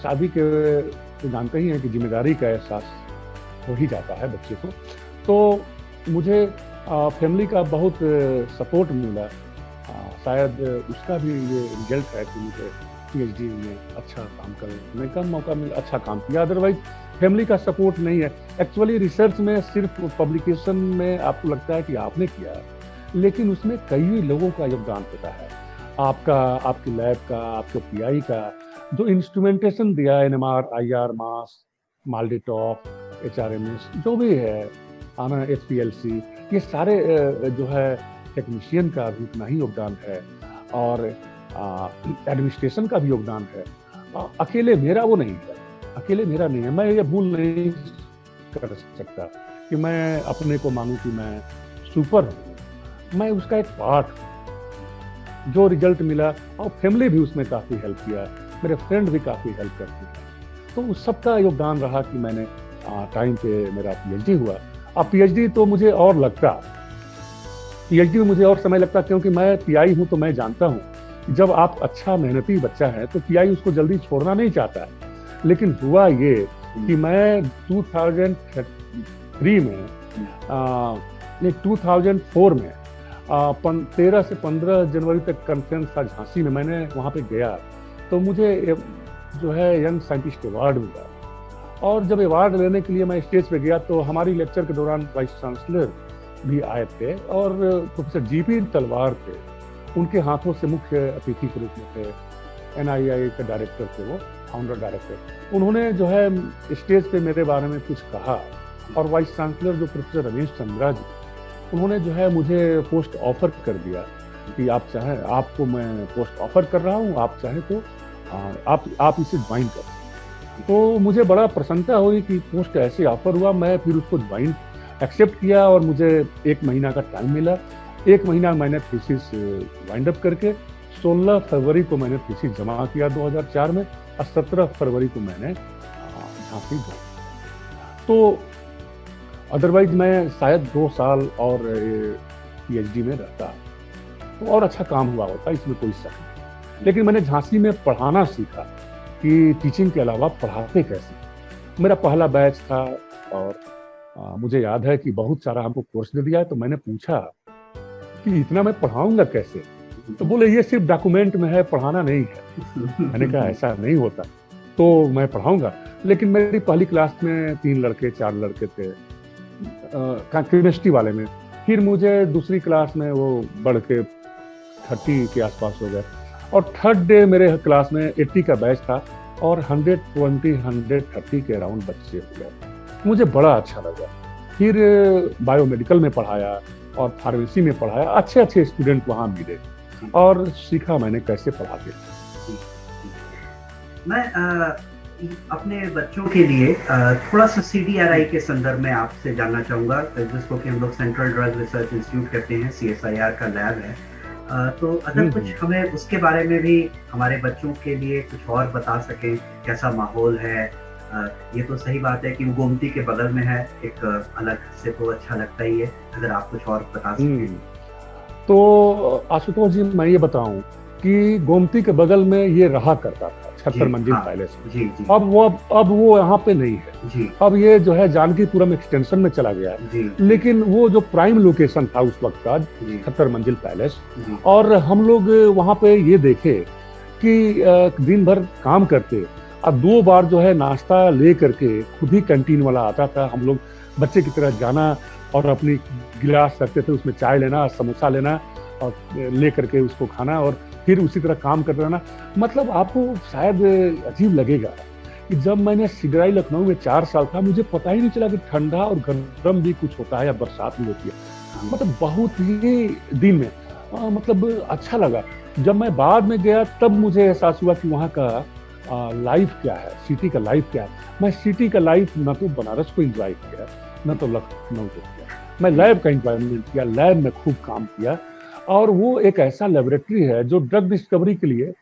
शादी के तो जानते ही हैं कि जिम्मेदारी का एहसास हो ही जाता है बच्चे को। तो मुझे फैमिली का बहुत सपोर्ट मिला, शायद उसका भी ये रिजल्ट है कि मुझे पीएचडी में अच्छा काम करने का मौका मिला, अच्छा काम किया। अदरवाइज फैमिली का सपोर्ट नहीं है। एक्चुअली रिसर्च में सिर्फ पब्लिकेशन में आपको लगता है कि आपने किया, लेकिन उसमें कई लोगों का योगदान होता है, आपका, आपकी लैब का, आपके पीआई का, जो इंस्ट्रूमेंटेशन दिया, एनएमआर, आईआर, मास, माल्डीटॉप, एचआरएमएस, जो भी है, एचपीएलसी, ये सारे जो है टेक्नीशियन का भी उतना ही योगदान है, और एडमिनिस्ट्रेशन का भी योगदान है। अकेले मेरा वो नहीं है, अकेले मेरा नहीं है। मैं ये भूल नहीं कर सकता कि मैं अपने को मानूं कि मैं सुपर हूँ, मैं उसका एक पार्ट हूँ। जो रिजल्ट मिला, और फैमिली भी उसमें काफ़ी हेल्प किया, मेरे फ्रेंड भी काफ़ी हेल्प करते हैं, तो उस सबका योगदान रहा कि मैंने टाइम पे मेरा पीएचडी हुआ। अब पीएचडी तो मुझे और लगता, पीएचडी में मुझे और समय लगता, क्योंकि मैं पीआई हूँ, तो मैं जानता हूँ जब आप अच्छा मेहनती बच्चा है तो पीआई उसको जल्दी छोड़ना नहीं चाहता है। लेकिन हुआ ये कि मैं 2003 में 2004 में 13 से 15 जनवरी तक कॉन्फ्रेंस था झांसी में, मैंने वहाँ पे गया, तो मुझे जो है यंग साइंटिस्ट अवार्ड मिला। और जब अवार्ड लेने के लिए मैं स्टेज पे गया, तो हमारी लेक्चर के दौरान वाइस चांसलर भी आए थे, और प्रोफेसर जीपी तलवार थे, उनके हाथों से मुख्य अतिथि के रूप में थे, एनआईआई के डायरेक्टर थे, वो फाउंडर डायरेक्टर। उन्होंने जो है स्टेज पे मेरे बारे में कुछ कहा, और वाइस चांसलर जो प्रोफेसर रमेश चंद्रा जी, उन्होंने जो है मुझे पोस्ट ऑफर कर दिया कि आप चाहें, आपको मैं पोस्ट ऑफर कर रहा हूँ, आप चाहें तो आप इसे ज्वाइन कर। तो मुझे बड़ा प्रसन्नता हुई कि पोस्ट ऐसे ऑफर हुआ, मैं फिर उसको ज्वाइन एक्सेप्ट किया और मुझे 1 महीना का टाइम मिला। 1 महीना मैंने थीसिस वाइंड अप करके 16 फरवरी को मैंने थीसिस जमा किया 2004 में, और 17 फरवरी को मैंने झांसी गया। तो अदरवाइज मैं शायद 2 साल और पीएचडी में रहता तो और अच्छा काम हुआ होता, इसमें कोई शक नहीं। लेकिन मैंने झांसी में पढ़ाना सीखा कि टीचिंग के अलावा पढ़ाते कैसे। मेरा पहला बैच था और मुझे याद है कि बहुत सारा हमको कोर्स दे दिया है, तो मैंने पूछा कि इतना मैं पढ़ाऊंगा कैसे? तो बोले ये सिर्फ डॉक्यूमेंट में है, पढ़ाना नहीं है। मैंने कहा ऐसा नहीं होता, तो मैं पढ़ाऊंगा। लेकिन मेरी पहली क्लास में 3 लड़के 4 लड़के थे केमिस्ट्री वाले में। फिर मुझे दूसरी क्लास में वो बढ़ के 30 के आसपास हो गए, और थर्ड डे मेरे क्लास में 80 का बैच था और 120-130 के अराउंड बच्चे हो गए। मुझे बड़ा अच्छा लगा। फिर बायोमेडिकल में पढ़ाया और फार्मेसी में पढ़ाया, अच्छे अच्छे स्टूडेंट वहाँ मिले और सीखा मैंने कैसे पढ़ाते। मैं अपने बच्चों के लिए थोड़ा सा CDRI के संदर्भ में आपसे जानना चाहूँगा, जिसको कि हम लोग सेंट्रल ड्रग रिसर्च इंस्टीट्यूट कहते हैं, CSIR का लैब है। तो अगर कुछ हमें उसके बारे में भी हमारे बच्चों के लिए कुछ और बता सकें, कैसा माहौल है। ये तो सही बात है कि वो गोमती के बगल में है, एक अलग से तो अच्छा लगता ही है। अगर आप कुछ और बता सकें। तो आशुतोष जी, मैं ये बताऊं कि गोमती के बगल में ये रहा करता था 76 मंजिल पैलेस। अब वो यहाँ पे नहीं है जी। अब ये जो है जानकीपुरम एक्सटेंशन में चला गया है जी। लेकिन वो जो प्राइम लोकेशन था उस वक्त का 76 मंजिल पैलेस, और हम लोग वहाँ पे ये देखे कि दिन भर काम करते, अब 2 बार जो है नाश्ता ले करके खुद ही कैंटीन वाला आता था। हम लोग बच्चे की तरह जाना और अपनी गिलास रखते थे, उसमें चाय लेना, समोसा लेना और ले करके उसको खाना, और फिर उसी तरह काम करते रहना। मतलब आपको शायद अजीब लगेगा कि जब मैंने सिगराई लखनऊ में 4 साल था, मुझे पता ही नहीं चला कि ठंडा और गर्म भी कुछ होता है या बरसात भी होती है। मतलब बहुत ही दिन में मतलब अच्छा लगा। जब मैं बाद में गया तब मुझे एहसास हुआ कि वहाँ का लाइफ क्या है, सिटी का लाइफ क्या है। मैं सिटी का लाइफ न तो बनारस को एंजॉय किया, न तो लखनऊ को किया। मैं लैब का एंजॉयमेंट किया, लैब में खूब काम किया, और वो एक ऐसा लेबोरेटरी है जो ड्रग डिस्कवरी के लिए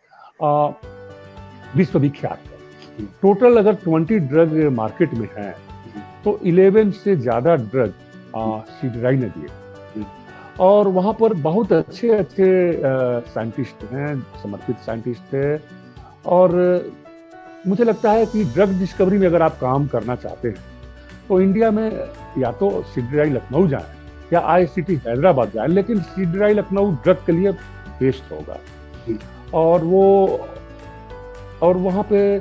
विश्वविख्यात है। टोटल अगर 20 ड्रग मार्केट में है तो 11 से ज्यादा ड्रग सीडराई ने दिए, और वहाँ पर बहुत अच्छे अच्छे साइंटिस्ट हैं, समर्पित साइंटिस्ट थे। और मुझे लगता है कि ड्रग डिस्कवरी में अगर आप काम करना चाहते हैं तो इंडिया में या तो सीडराई लखनऊ जाएं या IICT हैदराबाद जाएं, लेकिन सीडराई लखनऊ ड्रग के लिए बेस्ट होगा। और वहाँ पे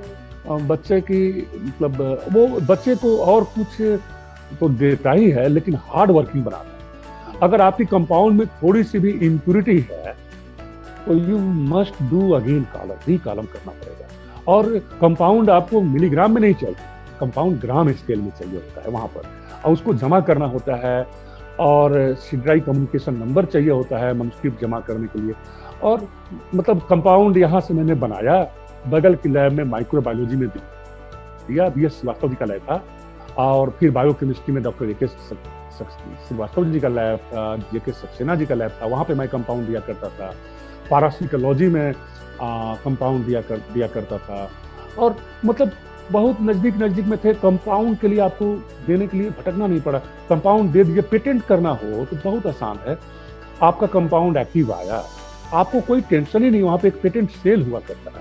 बच्चे की मतलब वो बच्चे को और कुछ तो देता ही है, लेकिन हार्ड वर्किंग बनाता है। अगर आपकी कंपाउंड में थोड़ी सी भी इम्प्योरिटी है तो you must do again column करना पड़ेगा। और कंपाउंड आपको मिलीग्राम में नहीं चाहिए, कंपाउंड ग्राम स्केल में चाहिए होता है वहाँ पर, और उसको जमा करना होता है, और सीडराई कम्युनिकेशन नंबर चाहिए होता है मैन्युस्क्रिप्ट जमा करने के लिए। और मतलब कंपाउंड यहाँ से मैंने बनाया, बगल की लैब में माइक्रोबायोलॉजी में दिया, BS श्रीवास्तव जी का लैब था, और फिर बायोकेमिस्ट्री में डॉक्टर AK श्रीवास्तव जी का लैब था, JK सक्सेना जी का लैब था, वहाँ पे मैं कंपाउंड दिया करता था। पैरासिकोलॉजी में कंपाउंड दिया करता था, और मतलब बहुत नजदीक में थे। कंपाउंड के लिए आपको देने के लिए भटकना नहीं पड़ा, कंपाउंड दे दिए। पेटेंट करना हो तो बहुत आसान है, आपका कंपाउंड एक्टिव आया, आपको कोई टेंशन ही नहीं। वहाँ पे एक पेटेंट सेल हुआ करता है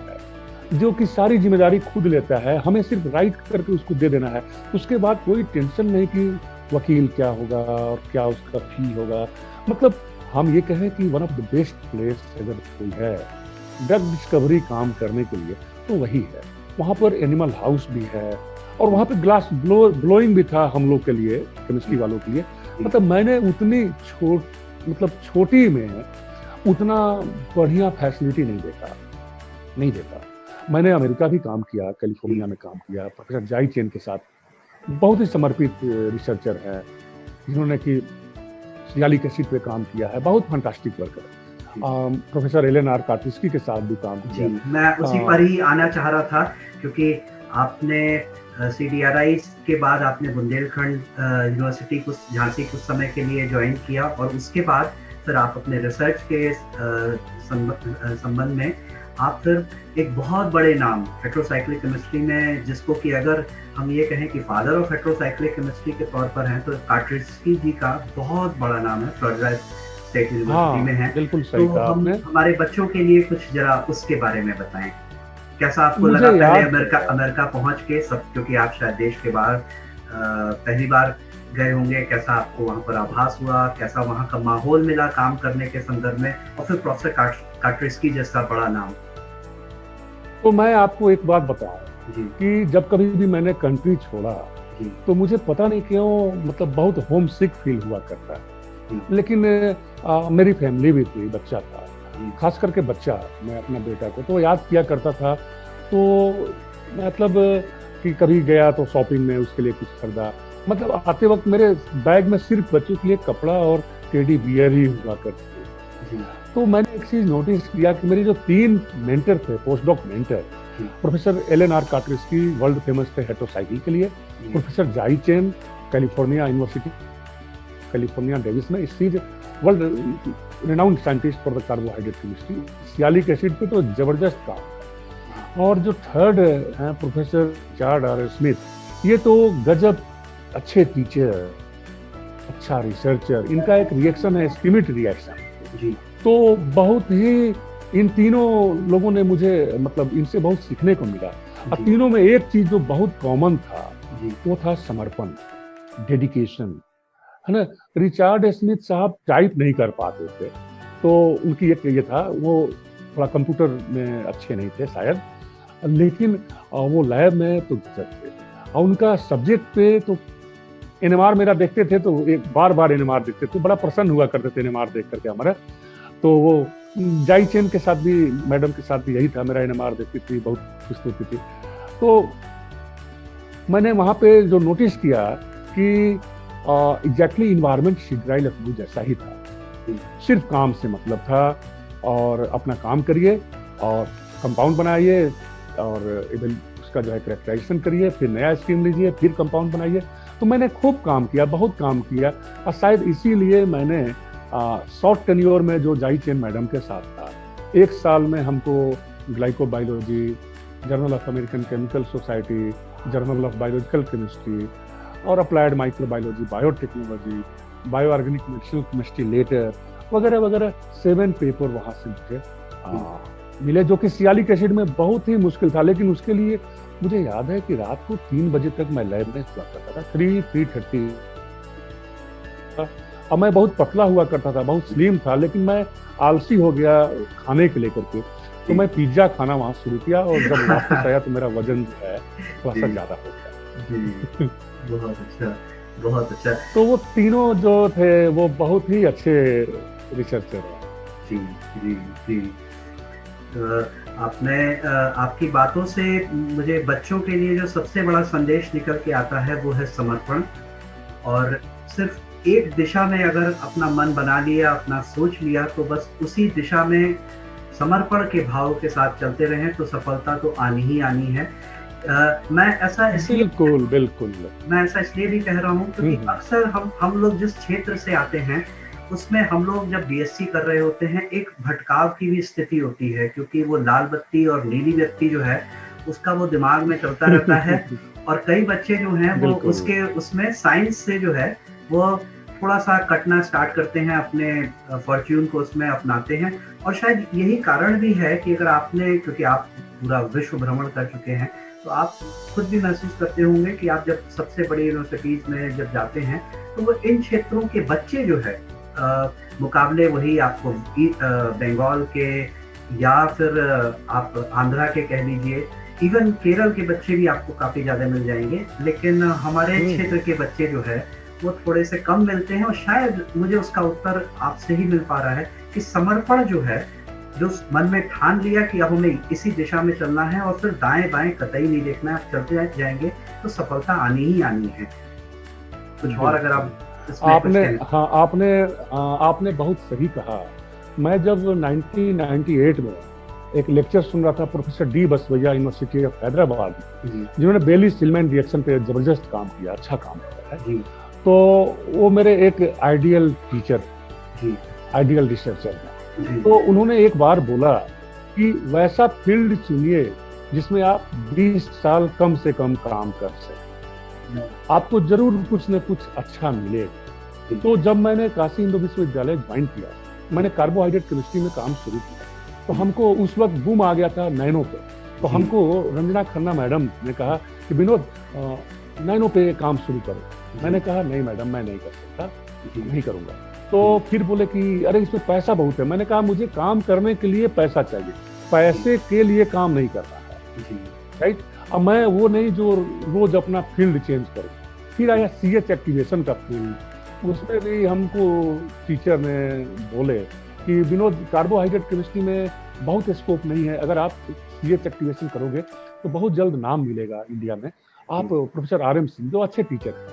जो कि सारी जिम्मेदारी खुद लेता है, हमें सिर्फ राइट करके उसको दे देना है। उसके बाद कोई टेंशन नहीं कि वकील क्या होगा और क्या उसका फी होगा। मतलब हम ये कहें कि one of the best place अगर कोई है ड्रग डिस्कवरी काम करने के लिए तो वही है। वहाँ पर एनिमल हाउस भी है, और वहाँ पे ग्लास ब्लोइंग भी था हम लोग के लिए, केमिस्ट्री वालों के लिए। मतलब मैंने उतनी छोटी में उतना बढ़िया फैसिलिटी नहीं देखा। मैंने अमेरिका भी काम किया, कैलिफोर्निया में काम किया, प्रोफेसर जाई चेन के साथ, बहुत ही समर्पित रिसर्चर है जिन्होंने कि सियालिक एसिड पे काम किया है, बहुत फैंटास्टिक वर्क है। प्रोफेसर LNR कार्टिस्की के साथ भी काम किया। मैं उसी पर ही आना चाह रहा था, क्योंकि आपने CDRI के बाद आपने बुंदेलखंड यूनिवर्सिटी कुछ झांसी कुछ समय के लिए ज्वाइन किया, और उसके बाद फिर आप अपने रिसर्च के संबंध में आप फिर एक बहुत बड़े नाम हेटेरोसाइक्लिक केमिस्ट्री में, जिसको कि अगर हम ये कहें कि फादर ऑफ हेटेरोसाइक्लिक केमिस्ट्री के तौर पर हैं, तो कार्टेस्की जी का बहुत बड़ा नाम है, फ्लोरिडा स्टेट यूनिवर्सिटी में है। बिल्कुल सही तो कहा आपने। हमारे बच्चों के लिए कुछ जरा उसके बारे में बताएं, कैसा आपको लगा पहले अमेरिका पहुंच के सब, क्योंकि आप शायद देश के बाहर पहली बार गए होंगे, कैसा आपको वहां पर आभास हुआ, कैसा वहां का माहौल मिला काम करने के संदर्भ में, और फिर प्रोफेसर कार्टेस्की जैसा बड़ा नाम। तो मैं आपको एक बात बताऊं कि जब कभी भी मैंने कंट्री छोड़ा तो मुझे पता नहीं क्यों मतलब बहुत होम सिक फील हुआ करता है, लेकिन मेरी फैमिली भी थी, बच्चा था, खास करके बच्चा, मैं अपना बेटा को तो याद किया करता था। तो मतलब कि कभी गया तो शॉपिंग में उसके लिए कुछ खरीदा, मतलब आते वक्त मेरे बैग में सिर्फ बच्चों के लिए कपड़ा और टेडी बियर ही हुआ करते थे। तो मैंने एक चीज नोटिस किया कि मेरे जो 3 मेंटर थे, post doc mentor, professor LNR कार्टेस्की वर्ल्ड फेमस थे हेटेरोसाइकिल के लिए, professor Xi Chen California university California Davis में, is world renowned scientist for the carbohydrate chemistry, sialic acid पे तो जबरदस्त काम। और जो थर्ड है प्रोफेसर रिचर्ड R. स्मिथ, ये तो गजब अच्छे टीचर, अच्छा रिसर्चर, इनका एक रिएक्शन है स्किमिट रिएक्शन। तो बहुत ही इन तीनों लोगों ने मुझे मतलब इनसे बहुत सीखने को मिला। और तीनों में एक चीज जो बहुत कॉमन था वो था समर्पण, डेडिकेशन, है ना। रिचर्ड स्मिथ साहब टाइप नहीं कर पाते थे, तो उनकी एक ये था, वो थोड़ा कंप्यूटर में अच्छे नहीं थे शायद, लेकिन वो लैब में तो जज थे, और उनका सब्जेक्ट पे तो NMR मेरा देखते थे तो एक बार NMR देखते थे, बड़ा प्रसन्न हुआ करते थे NMR देख करके हमारा। तो वो जाई चेन के साथ भी, मैडम के साथ भी यही था, मेरा NMR देखती थी, बहुत खुश होती थी। तो मैंने वहाँ पे जो नोटिस किया कि एग्जैक्टली इन्वायरमेंट सिडराई लखनऊ जैसा ही था, सिर्फ काम से मतलब था, और अपना काम करिए और कंपाउंड बनाइए और इवन उसका जो है कैरेक्टराइजेशन करिए, फिर नया स्कीम लीजिए, फिर कंपाउंड बनाइए। तो मैंने खूब काम किया, बहुत काम किया, और शायद इसीलिए मैंने शॉर्ट टेन्योर में जो जाई चेन मैडम के साथ था, 1 साल में हमको glycobiology, journal of American chemical society, journal of biological chemistry और applied microbiology, biotechnology, bio organic medicinal chemistry letter वगैरह वगैरह 7 पेपर वहाँ से मुझे मिले, जो कि सियालिक एसिड में बहुत ही मुश्किल था। लेकिन उसके लिए मुझे याद है कि रात को 3 बजे तक मैं लैब में हुआ करता था, 3:30। और मैं बहुत पतला हुआ करता था, बहुत स्लिम था, लेकिन मैं आलसी हो गया खाने के लेकर के, तो मैं पिज्जा खाना वहाँ शुरू किया, और जब वापस आया तो मेरा वजन जो है थोड़ा सा ज्यादा हो गया। बहुत अच्छा, बहुत अच्छा। तो वो तीनों जो थे वो बहुत ही अच्छे रिसर्चर हैं। जी जी जी। आपने आपकी बातों से मुझे बच्चों के लिए जो सबसे बड़ा संदेश निकल के आता है वो है समर्पण, और सिर्फ एक दिशा में अगर अपना मन बना लिया, अपना सोच लिया, तो बस उसी दिशा में समर्पण के भाव के साथ चलते रहें तो सफलता तो आनी ही आनी है। मैं ऐसा इसलिए बिल्कुल मैं ऐसा इसलिए भी कह रहा हूँ क्योंकि अक्सर हम लोग जिस क्षेत्र से आते हैं उसमें हम लोग जब BSc कर रहे होते हैं, एक भटकाव की भी स्थिति होती है, क्योंकि वो लाल बत्ती और नीली बत्ती जो है उसका वो दिमाग में चलता रहता है। और कई बच्चे जो हैं वो उसमें साइंस से जो है वो थोड़ा सा कटना स्टार्ट करते हैं, अपने फॉर्च्यून को उसमें अपनाते हैं। और शायद यही कारण भी है कि अगर आपने, क्योंकि आप पूरा विश्व भ्रमण कर चुके हैं, तो आप खुद भी महसूस करते होंगे कि आप जब सबसे बड़ी यूनिवर्सिटीज में जब जाते हैं तो वो इन क्षेत्रों के बच्चे जो है मुकाबले वही आपको बंगाल के या फिर आप आंध्रा के कह लीजिए, इवन केरल के बच्चे भी आपको काफी ज्यादा मिल जाएंगे, लेकिन हमारे क्षेत्र के बच्चे जो है वो थोड़े से कम मिलते हैं। और शायद मुझे उसका उत्तर आपसे ही मिल पा रहा है कि समर्पण जो है, जो मन में ठान लिया कि अब हमें इसी दिशा में चलना है और फिर दाएं बाएं कतई नहीं देखना, चलते जाएंगे तो सफलता आनी ही आनी है। कुछ और अगर आपने बहुत सही कहा। मैं जब 1998 में एक लेक्चर सुन रहा था professor D Basavaiah, university of Hyderabad, ji, जिन्होंने बेली सिलमैन रिएक्शन पे जबरदस्त काम किया, अच्छा काम किया है। जी, तो वो मेरे एक आइडियल टीचर, जी, आइडियल रिसर्चर हैं। जी, तो उन्होंने एक बार बोला कि वैसा फील्ड चुनिए जिसमें आप 20 साल कम से कम काम कर सकें, आपको जरूर कुछ न कुछ अच्छा मिलेगा। तो जब मैंने काशी हिंदू विश्वविद्यालय ज्वाइन किया, मैंने कार्बोहाइड्रेट केमिस्ट्री में काम शुरू किया, तो हमको उस वक्त बूम आ गया था नैनो पे। तो जी। हमको रंजना खन्ना मैडम ने कहा कि विनोद नैनो पे काम शुरू करो। मैंने कहा नहीं मैडम, मैं नहीं कर सकता, जी, नहीं करूंगा। तो फिर बोले कि अरे इसमें पैसा बहुत है। मैंने कहा मुझे काम करने के लिए पैसा चाहिए, पैसे के लिए काम नहीं करना है, जी, राइट। अब मैं वो नहीं जो रोज अपना फील्ड चेंज करूं। फिर आया सीएच एक्टिवेशन का फील्ड, उसमें भी हमको टीचर ने बोले कि विनोद कार्बोहाइड्रेट केमिस्ट्री में बहुत स्कोप नहीं है, अगर आप सीएच एक्टिवेशन करोगे तो बहुत जल्द नाम मिलेगा इंडिया में। आप प्रोफेसर आर एम सिंह जो अच्छे टीचर हैं।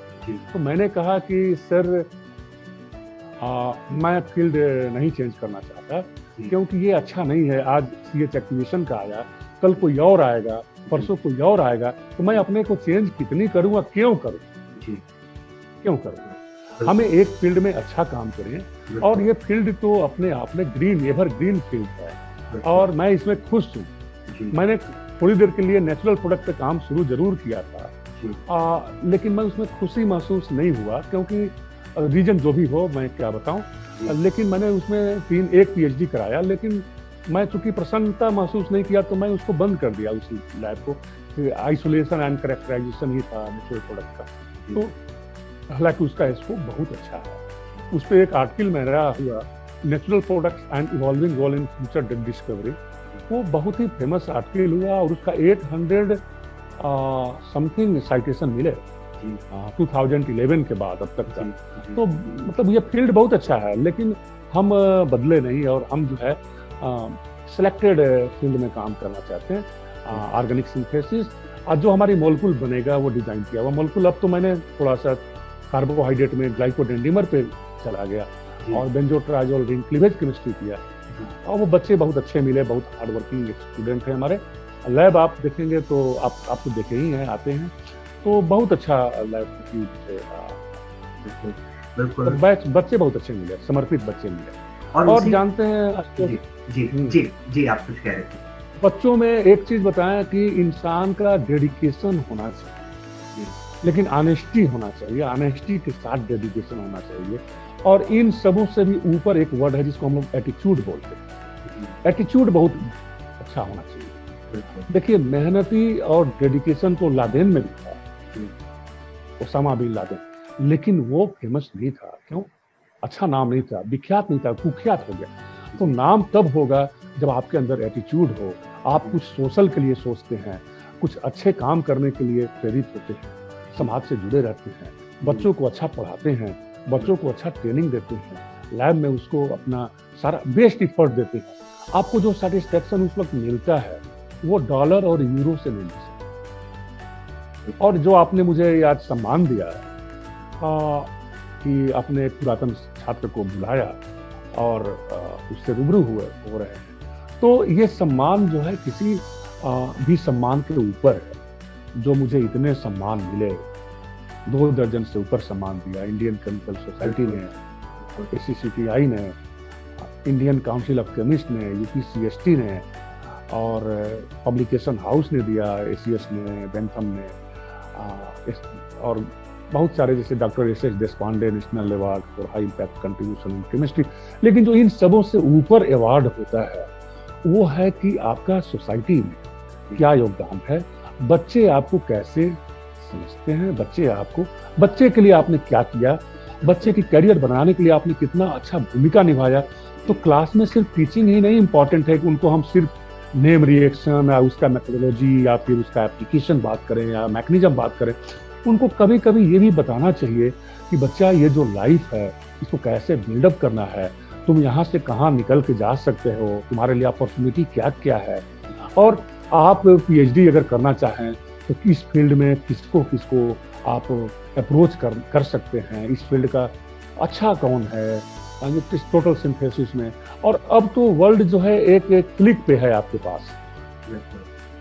तो मैंने कहा कि सर मैं फील्ड नहीं चेंज करना चाहता, क्योंकि ये अच्छा नहीं है। आज सीएच एक्टिवेशन का आया, कल कोई और आएगा, परसों कोई और आएगा, तो मैं अपने को चेंज कितनी करूंगा, क्यों करूंगा। हमें एक फील्ड में अच्छा काम करें, और ये फील्ड तो अपने आप में ग्रीन, एवर ग्रीन फील्ड है, और मैं इसमें खुश हूँ। मैंने थोड़ी देर के लिए नेचुरल प्रोडक्ट पे काम शुरू जरूर किया था, लेकिन मैं उसमें खुशी महसूस नहीं हुआ, क्योंकि रीजन जो भी हो मैं क्या बताऊं। लेकिन मैंने उसमें एक पीएचडी कराया, लेकिन मैं चूंकि प्रसन्नता महसूस नहीं किया तो मैं उसको बंद कर दिया, उसी लैब को। आइसोलेशन एंड कैरेक्टराइजेशन ही था नेचुरल प्रोडक्ट का। तो हालांकि उसका स्कोप बहुत अच्छा है। उस पर एक आर्टिकल मेरा हुआ, natural products and evolving role in future drug discovery. वो बहुत ही फेमस आर्टिकल हुआ, और उसका 800 समथिंग साइटेशन मिले 2011 के बाद अब तक का। तो मतलब ये फील्ड बहुत अच्छा है, लेकिन हम बदले नहीं, और हम जो है सिलेक्टेड फील्ड में काम करना चाहते हैं। ऑर्गेनिक सिंथेसिस, और जो हमारी मोलकुल बनेगा वो डिजाइन किया हुआ मोलकुल। अब तो मैंने थोड़ा सा कार्बोहाइड्रेट में ग्लाइकोडेंडिमर पे चला गया, और बेंजोट्राजोल रिंग क्लीवेज केमिस्ट्री किया, और वो बच्चे बहुत अच्छे मिले, बहुत हार्ड वर्किंग स्टूडेंट हैं हमारे। लैब आप देखेंगे तो आप तो देखे ही हैं, आते हैं, तो बहुत अच्छा लैब की बिल्कुल। बच्चे बहुत अच्छे मिले, समर्पित बच्चे मिले। और जानते हैं जी, आप कुछ कह रहे थे। बच्चों में एक चीज बताएं कि इंसान का डेडिकेशन होना चाहिए, लेकिन ऑनेस्टी होना चाहिए, ऑनेस्टी के साथ डेडिकेशन होना चाहिए। और इन सबों से भी ऊपर एक वर्ड है जिसको हम लोग एटीट्यूड बोलते हैं। एटीट्यूड बहुत अच्छा होना चाहिए। देखिए, मेहनती और डेडिकेशन तो लादेन में भी था, ओसामा बिन लादेन, लेकिन वो फेमस नहीं था। क्यों? अच्छा नाम नहीं था, विख्यात नहीं था, कुख्यात हो गया। तो नाम तब होगा जब आपके अंदर एटीट्यूड हो, आप कुछ सोशल के लिए सोचते हैं, कुछ अच्छे काम करने के लिए प्रेरित होते हैं, समाज से जुड़े रहते हैं, बच्चों को अच्छा पढ़ाते हैं, बच्चों को अच्छा ट्रेनिंग देते हैं, लैब में उसको अपना सारा बेस्ट एफर्ट देते हैं। आपको जो सेटिस्फेक्शन उस वक्त मिलता है वो डॉलर और यूरो से नहीं मिल सकता। और जो आपने मुझे आज सम्मान दिया कि अपने एक पुरातन छात्र को बुलाया और उससे रूबरू हो रहे हैं, तो ये सम्मान जो है किसी भी सम्मान के ऊपर है। जो मुझे इतने सम्मान मिले, 2 दर्जन से ऊपर सम्मान दिया इंडियन केमिकल सोसाइटी ने, ACCTI ने, इंडियन काउंसिल ऑफ केमिस्ट ने, UPCST ने, और पब्लिकेशन हाउस ने दिया, ACS ने, बेंथम ने, और बहुत सारे, जैसे doctor SS Deshpande national award for high impact contribution in chemistry. लेकिन जो इन सबों से ऊपर अवार्ड होता है वो है कि आपका सोसाइटी में क्या योगदान है, बच्चे आपको कैसे समझते हैं, बच्चे के लिए आपने क्या किया, बच्चे की करियर बनाने के लिए आपने कितना अच्छा भूमिका निभाया। तो क्लास में सिर्फ टीचिंग ही नहीं इम्पॉर्टेंट है कि उनको हम सिर्फ नेम रिएक्शन या उसका मेथोडोलॉजी या फिर उसका एप्लीकेशन बात करें या मैकेनिज्म बात करें। उनको कभी कभी ये भी बताना चाहिए कि बच्चा, ये जो लाइफ है इसको कैसे बिल्डअप करना है, तुम यहाँ से कहाँ निकल के जा सकते हो, तुम्हारे लिए अपॉर्चुनिटी क्या क्या है, और आप PhD अगर करना चाहें तो किस फील्ड में किसको आप अप्रोच कर सकते हैं, इस फील्ड का अच्छा कौन है, टोटल सिंथेसिस में। और अब तो वर्ल्ड जो है एक एक क्लिक पे है आपके पास।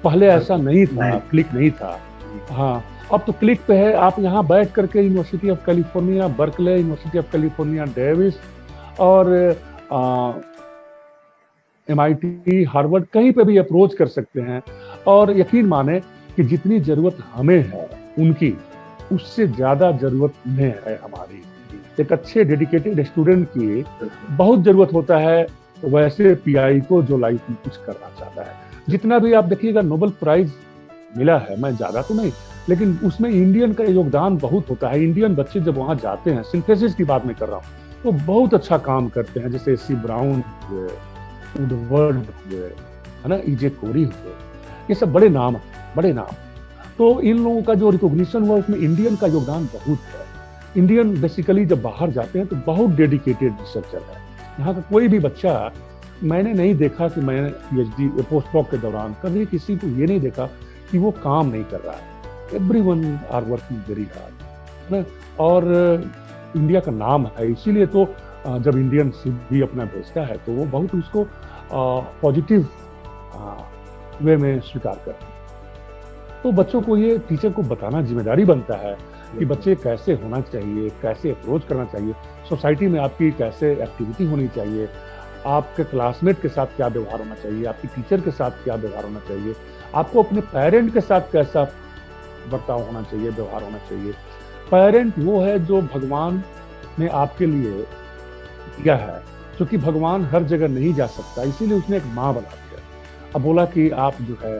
पहले ऐसा नहीं था, क्लिक नहीं था। हाँ, अब तो क्लिक पे है। आप यहाँ बैठ करके university of California Berkeley, university of California Davis और MIT, हार्वर्ड, कहीं पे भी अप्रोच कर सकते हैं। और यकीन माने कि जितनी जरूरत हमें है उनकी, उससे ज्यादा जरूरत उन्हें है हमारी। एक अच्छे डेडिकेटेड स्टूडेंट की बहुत जरूरत होता है वैसे PI को जो लाइफ में कुछ करना चाहता है। जितना भी आप देखिएगा नोबेल प्राइज मिला है, मैं ज्यादा तो नहीं, लेकिन उसमें इंडियन का योगदान बहुत होता है। इंडियन बच्चे जब वहां जाते हैं, सिंथेसिस की बात मैं कर रहा हूँ, तो बहुत अच्छा काम करते हैं। जैसे C. ब्राउन हुए, वुडवर्ड हुए, है ना, E.J. कोरी हुए, ये सब बड़े नाम, बड़े नाम। तो इन लोगों का जो रिकॉग्निशन हुआ उसमें इंडियन का योगदान बहुत है। इंडियन बेसिकली जब बाहर जाते हैं तो बहुत डेडिकेटेड रिसर्चर है। यहाँ का कोई भी बच्चा, मैंने नहीं देखा कि मैंने PhD पोस्ट-डॉक के दौरान कभी किसी को ये नहीं देखा कि वो काम नहीं कर रहा है। Everyone are working very hard, है ना। और इंडिया का नाम है, इसीलिए तो जब इंडियन भी अपना भेजता है तो वो बहुत उसको पॉजिटिव वे में स्वीकार करते हैं। तो बच्चों को ये टीचर को बताना जिम्मेदारी बनता है कि बच्चे कैसे होना चाहिए, कैसे अप्रोच करना चाहिए, सोसाइटी में आपकी कैसे एक्टिविटी होनी चाहिए, आपके क्लासमेट के साथ क्या व्यवहार होना चाहिए, आपकी टीचर के साथ क्या व्यवहार होना चाहिए, आपको अपने पेरेंट के साथ कैसा बर्ताव होना चाहिए, व्यवहार होना चाहिए। पेरेंट वो है जो भगवान ने आपके लिए दिया है, क्योंकि भगवान हर जगह नहीं जा सकता, इसीलिए उसने एक माँ बना दिया। अब बोला कि आप जो है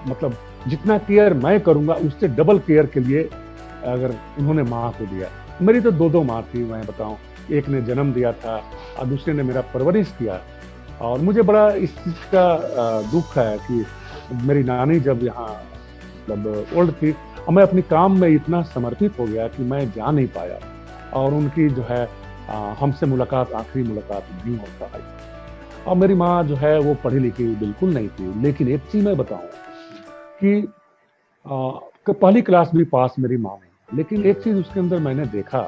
मतलब जितना केयर मैं करूंगा उससे डबल केयर के लिए अगर उन्होंने माँ को दिया। मेरी तो दो माँ थी, मैं बताऊं, एक ने जन्म दिया था और दूसरे ने मेरा परवरिश किया। और मुझे बड़ा इस चीज का दुख है कि मेरी नानी जब यहाँ मतलब ओल्ड थी और मैं अपनी काम में इतना समर्पित हो गया कि मैं जा नहीं पाया, और उनकी जो है हमसे मुलाकात, आखिरी मुलाकात नहीं हो पाई। और मेरी माँ जो है वो पढ़ी लिखी बिल्कुल नहीं थी, लेकिन एक चीज मैं बताऊं कि पहली क्लास भी पास मेरी माँ नहीं, लेकिन एक चीज उसके अंदर मैंने देखा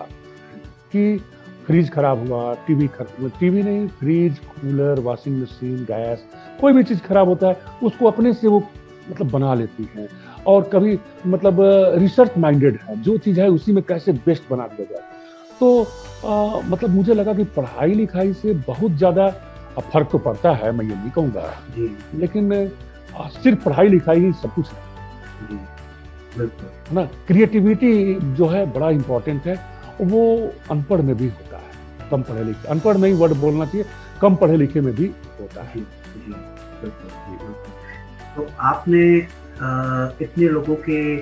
कि फ्रिज खराब हुआ, टीवी नहीं, fridge, cooler, washing machine, gas, कोई भी चीज खराब होता है उसको अपने से वो मतलब बना लेती हैं। और कभी मतलब रिसर्च माइंडेड है, जो चीज है उसी में कैसे बेस्ट बना दिया जाए। तो मतलब मुझे लगा कि पढ़ाई लिखाई से बहुत ज्यादा फर्क तो पड़ता है, मैं ये नहीं कहूँगा, लेकिन सिर्फ पढ़ाई लिखाई ही सब कुछ है ना। क्रिएटिविटी जो है बड़ा इंपॉर्टेंट है, वो अनपढ़ में भी होता है, कम पढ़े लिखे, अनपढ़ में ही वर्ड बोलना चाहिए, कम पढ़े लिखे में भी होता है। तो आपने इतने लोगों के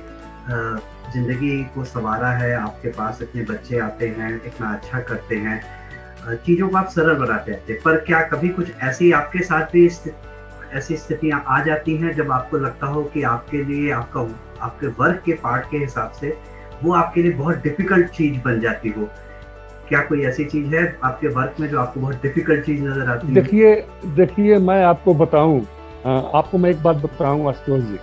जिंदगी को संवारा है, आपके पास इतने बच्चे आते हैं, इतना अच्छा करते हैं, चीजों को आप सरल बनाते रहते हैं, पर क्या कभी कुछ ऐसी आपके साथ भी ऐसी स्थितियां आ जाती हैं जब आपको लगता हो कि आपके लिए आपके वर्क के पार्ट के हिसाब से वो आपके लिए बहुत डिफिकल्ट चीज बन जाती हो? क्या कोई ऐसी चीज है आपके वर्क में जो आपको बहुत डिफिकल्ट चीज नजर आती है? देखिए मैं आपको बताऊं, आपको मैं एक बात बताऊं आशुतोष जी,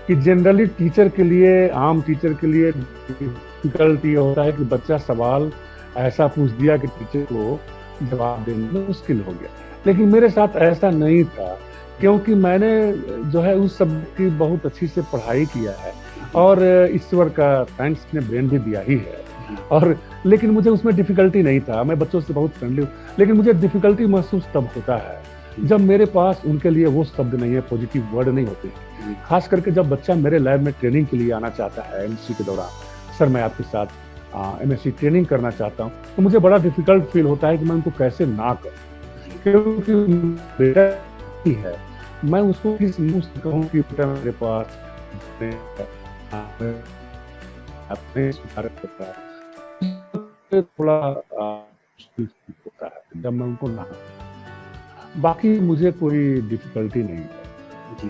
कि जनरली टीचर के लिए, आम टीचर के लिए डिफिकल्ट ये होता है कि बच्चा सवाल ऐसा पूछ दिया कि टीचर को जवाब देना मुश्किल हो गया। लेकिन मेरे साथ ऐसा नहीं था, क्योंकि मैंने जो है उस सब की बहुत अच्छी से पढ़ाई किया है, और ईश्वर का थैंक्स ने ब्रेन भी दिया ही है। और लेकिन मुझे उसमें डिफिकल्टी नहीं था, मैं बच्चों से बहुत फ्रेंडली हूँ, लेकिन मुझे डिफिकल्टी महसूस तब होता है जब मेरे पास उनके लिए वो शब्द नहीं है, पॉजिटिव वर्ड नहीं होते। खास करके जब बच्चा मेरे लैब में ट्रेनिंग के लिए आना चाहता है, MSc के दौरान, सर मैं आपके साथ MSc ट्रेनिंग करना चाहता हूँ, तो मुझे बड़ा डिफिकल्ट फील होता है कि मैं उनको कैसे ना करूँ, क्योंकि बेटा ही है, मैं उसको किस मुंह से कहूँ कि बेटा मेरे पास अपने सुधार करता है, थोड़ा होता है जब मैं उनको ना, बाकी मुझे कोई डिफिकल्टी नहीं है। जी।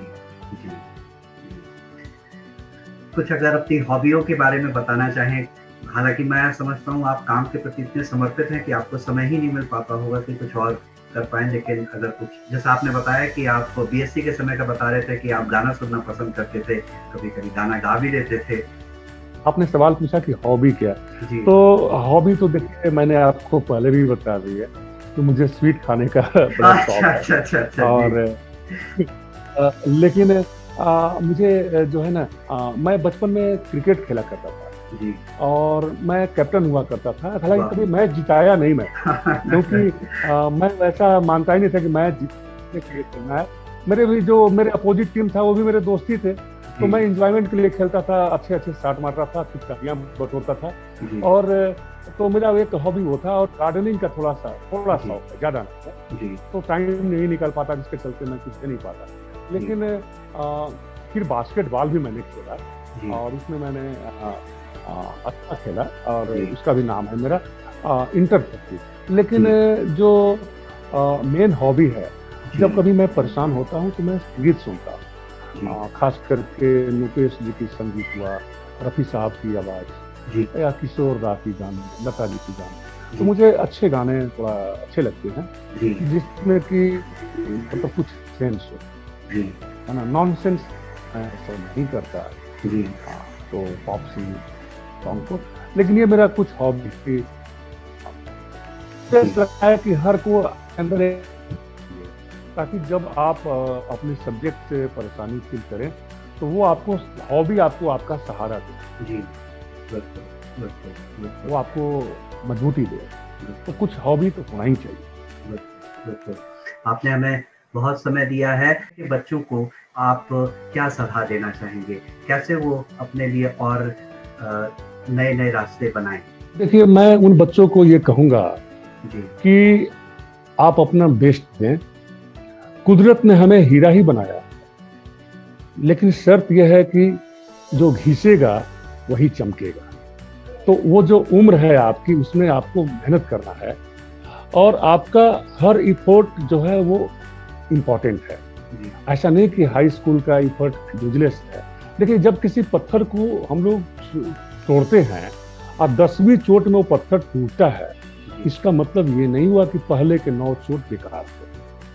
कुछ अगर अपनी हॉबियों के बारे में बताना चाहें, हालांकि मैं समझता हूँ आप काम के प्रति इतने समर्पित हैं कि आपको समय ही नहीं मिल पाता होगा कि कुछ और कर पाएं, लेकिन अगर कुछ, जैसा आपने बताया कि आप BSc के समय का बता रहे थे कि आप गाना सुनना पसंद करते थे, कभी कभी गाना गा भी लेते थे, आपने सवाल पूछा कि हॉबी क्या है, जी। तो हॉबी तो देखिए मैंने आपको पहले भी बता दी है कि मुझे स्वीट खाने का बड़ा शौक अच्छा, है। अच्छा, अच्छा, अच्छा, और जी। लेकिन मुझे जो है ना, मैं बचपन में क्रिकेट खेला करता था जी। और मैं कैप्टन हुआ करता था। हालांकि वाह! कभी मैच जिताया नहीं मैं, क्योंकि मैं वैसा मानता ही नहीं था कि मैच जीतने के लिए खेलना है। मेरे अपोजिट टीम था वो भी मेरे दोस्त ही थे, तो मैं जी, इंजॉयमेंट के लिए खेलता था, अच्छे अच्छे शॉट मारता था, पिचकारियां बटोरता था। जी, और तो मेरा एक हॉबी वो था, और गार्डनिंग का थोड़ा जी, शौक है, ज्यादा नहीं है। जी, तो टाइम नहीं निकल पाता, जिसके चलते मैं कुछ दे नहीं पाता। जी, लेकिन फिर बास्केटबॉल भी मैंने खेला, जी, और उसमें मैंने अच्छा खेला, और जी, उसका भी नाम है मेरा इंटर तक। लेकिन जी, जो मेन हॉबी है, जी, जब कभी मैं परेशान होता हूँ तो मैं संगीत सुनता हूँ। जी, खास करके मुकेश जी की संगीत हुआ, रफ़ी साहब की आवाज़, जी, या किशोर दा की गाने, लता जी की गाने, तो जी, मुझे अच्छे गाने थोड़ा अच्छे लगते हैं, जी, जिसमें कि मतलब कुछ सेंस हो, जी, है ना। नॉनसेंस मैं ऐसा नहीं करता। जी, हाँ, तो पॉप सॉन्ग को, लेकिन ये मेरा कुछ हॉबी थी। मुझे जी, लगता है कि हर को अंदर ताकि जब आप अपने सब्जेक्ट से परेशानी फील करें, तो वो आपको हॉबी आपको आपका सहारा दे, जी, बिल्कुल, बिल्कुल, बिल्कुल, वो आपको मजबूती दे। तो बिल्कुल, कुछ हॉबी तो होना ही चाहिए। बिल्कुल, बिल्कुल। आपने हमें बहुत समय दिया है कि बच्चों को आप क्या सलाह देना चाहेंगे? कैसे वो अपने लिए और नए-नए रास्ते बनाएँ? देखिए, मैं उन बच्चों को ये कहूँगा जी, कि आप अपना बेस्ट दें। कुदरत ने हमें हीरा ही बनाया, लेकिन शर्त यह है कि जो घिसेगा वही चमकेगा। तो वो जो उम्र है आपकी, उसमें आपको मेहनत करना है, और आपका हर इफोर्ट जो है वो इम्पोर्टेंट है। जी, ऐसा नहीं कि हाई स्कूल का इफर्ट यूजलेस है। देखिए, जब किसी पत्थर को हम लोग तोड़ते हैं और 10वीं चोट में वो पत्थर टूटता है, जी, इसका मतलब ये नहीं हुआ कि पहले के 9 चोट बेकार थे।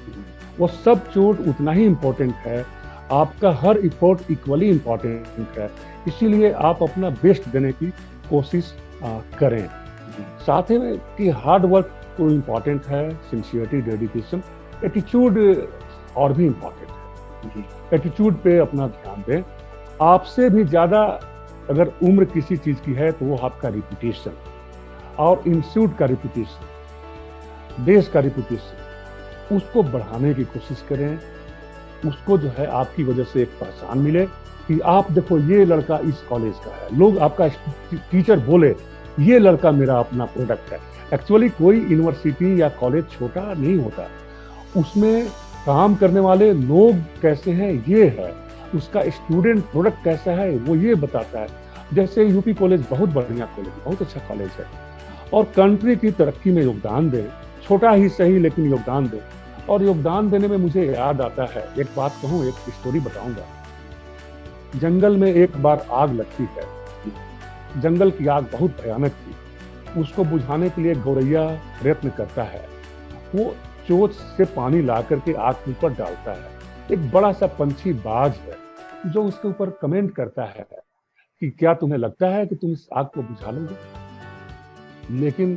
जी, वो सब चोट उतना ही इम्पोर्टेंट है, आपका हर इफोर्ट इक्वली इम्पोर्टेंट है। इसीलिए आप अपना बेस्ट देने की कोशिश करें। जी, साथ ही में कि हार्ड वर्क तो इम्पोर्टेंट है, सिंसियरिटी, डेडिकेशन, एटीट्यूड और भी इम्पोर्टेंट है। जी, एटीट्यूड पे अपना ध्यान दें। आपसे भी ज़्यादा अगर उम्र किसी चीज़ की है, तो वो आपका रिपुटेशन, और इंस्टीट्यूट का रिपुटेशन, देश का रिपुटेशन, उसको बढ़ाने की कोशिश करें। उसको जो है आपकी वजह से एक पहचान मिले कि आप देखो, ये लड़का इस कॉलेज का है, लोग आपका टीचर बोले ये लड़का मेरा अपना प्रोडक्ट है। एक्चुअली कोई यूनिवर्सिटी या कॉलेज छोटा नहीं होता, उसमें काम करने वाले लोग कैसे हैं ये है, उसका स्टूडेंट प्रोडक्ट कैसा है वो ये बताता है। जैसे यूपी कॉलेज बहुत बढ़िया कॉलेज, बहुत अच्छा कॉलेज है, और कंट्री की तरक्की में योगदान दें, छोटा ही सही लेकिन योगदान दें। और योगदान देने में मुझे याद आता है, एक बात कहूँ, एक स्टोरी बताऊंगा। जंगल में एक बार आग लगती है, जंगल की आग बहुत भयानक थी। उसको बुझाने के लिए गौरैया प्रयत्न करता है, वो चोंच से पानी ला करके आग के ऊपर डालता है। एक बड़ा सा पंछी बाज है, जो उसके ऊपर कमेंट करता है कि क्या तुम्हें लगता है कि तुम इस आग को बुझा लोगे? लेकिन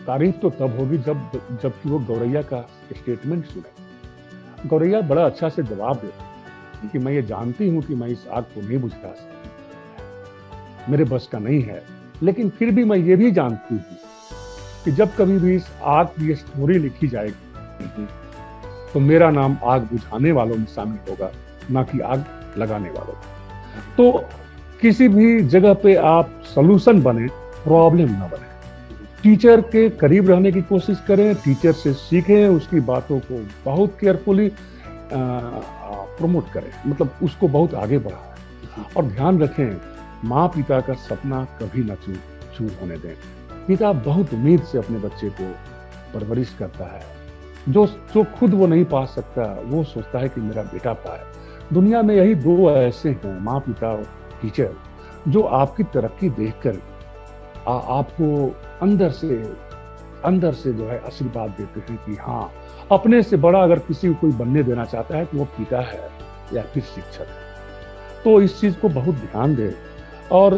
तारीफ तो तब होगी जबकि वो गौरैया का स्टेटमेंट सुने। गौरैया बड़ा अच्छा से जवाब देती कि मैं ये जानती हूँ कि मैं इस आग को नहीं बुझा सकती, मेरे बस का नहीं है, लेकिन फिर भी मैं ये भी जानती हूँ कि जब कभी भी इस आग की स्टोरी लिखी जाएगी, तो मेरा नाम आग बुझाने वालों में शामिल होगा, ना कि आग लगाने वालों में। तो किसी भी जगह पे आप सॉल्यूशन बने, प्रॉब्लम ना बने। टीचर के करीब रहने की कोशिश करें, टीचर से सीखें, उसकी बातों को बहुत केयरफुली प्रमोट करें, मतलब उसको बहुत आगे बढ़ाएं। और ध्यान रखें, माँ पिता का सपना कभी ना चूर होने दें। पिता बहुत उम्मीद से अपने बच्चे को परवरिश करता है, जो खुद वो नहीं पा सकता, वो सोचता है कि मेरा बेटा पाए। दुनिया में यही दो ऐसे हैं, माँ पिता और टीचर, जो आपकी तरक्की देखकर आपको अंदर से जो है आशीर्वाद देते हैं कि हाँ, अपने से बड़ा अगर किसी को कोई बनने देना चाहता है तो वो पिता है या फिर शिक्षक है। तो इस चीज को बहुत ध्यान दें। और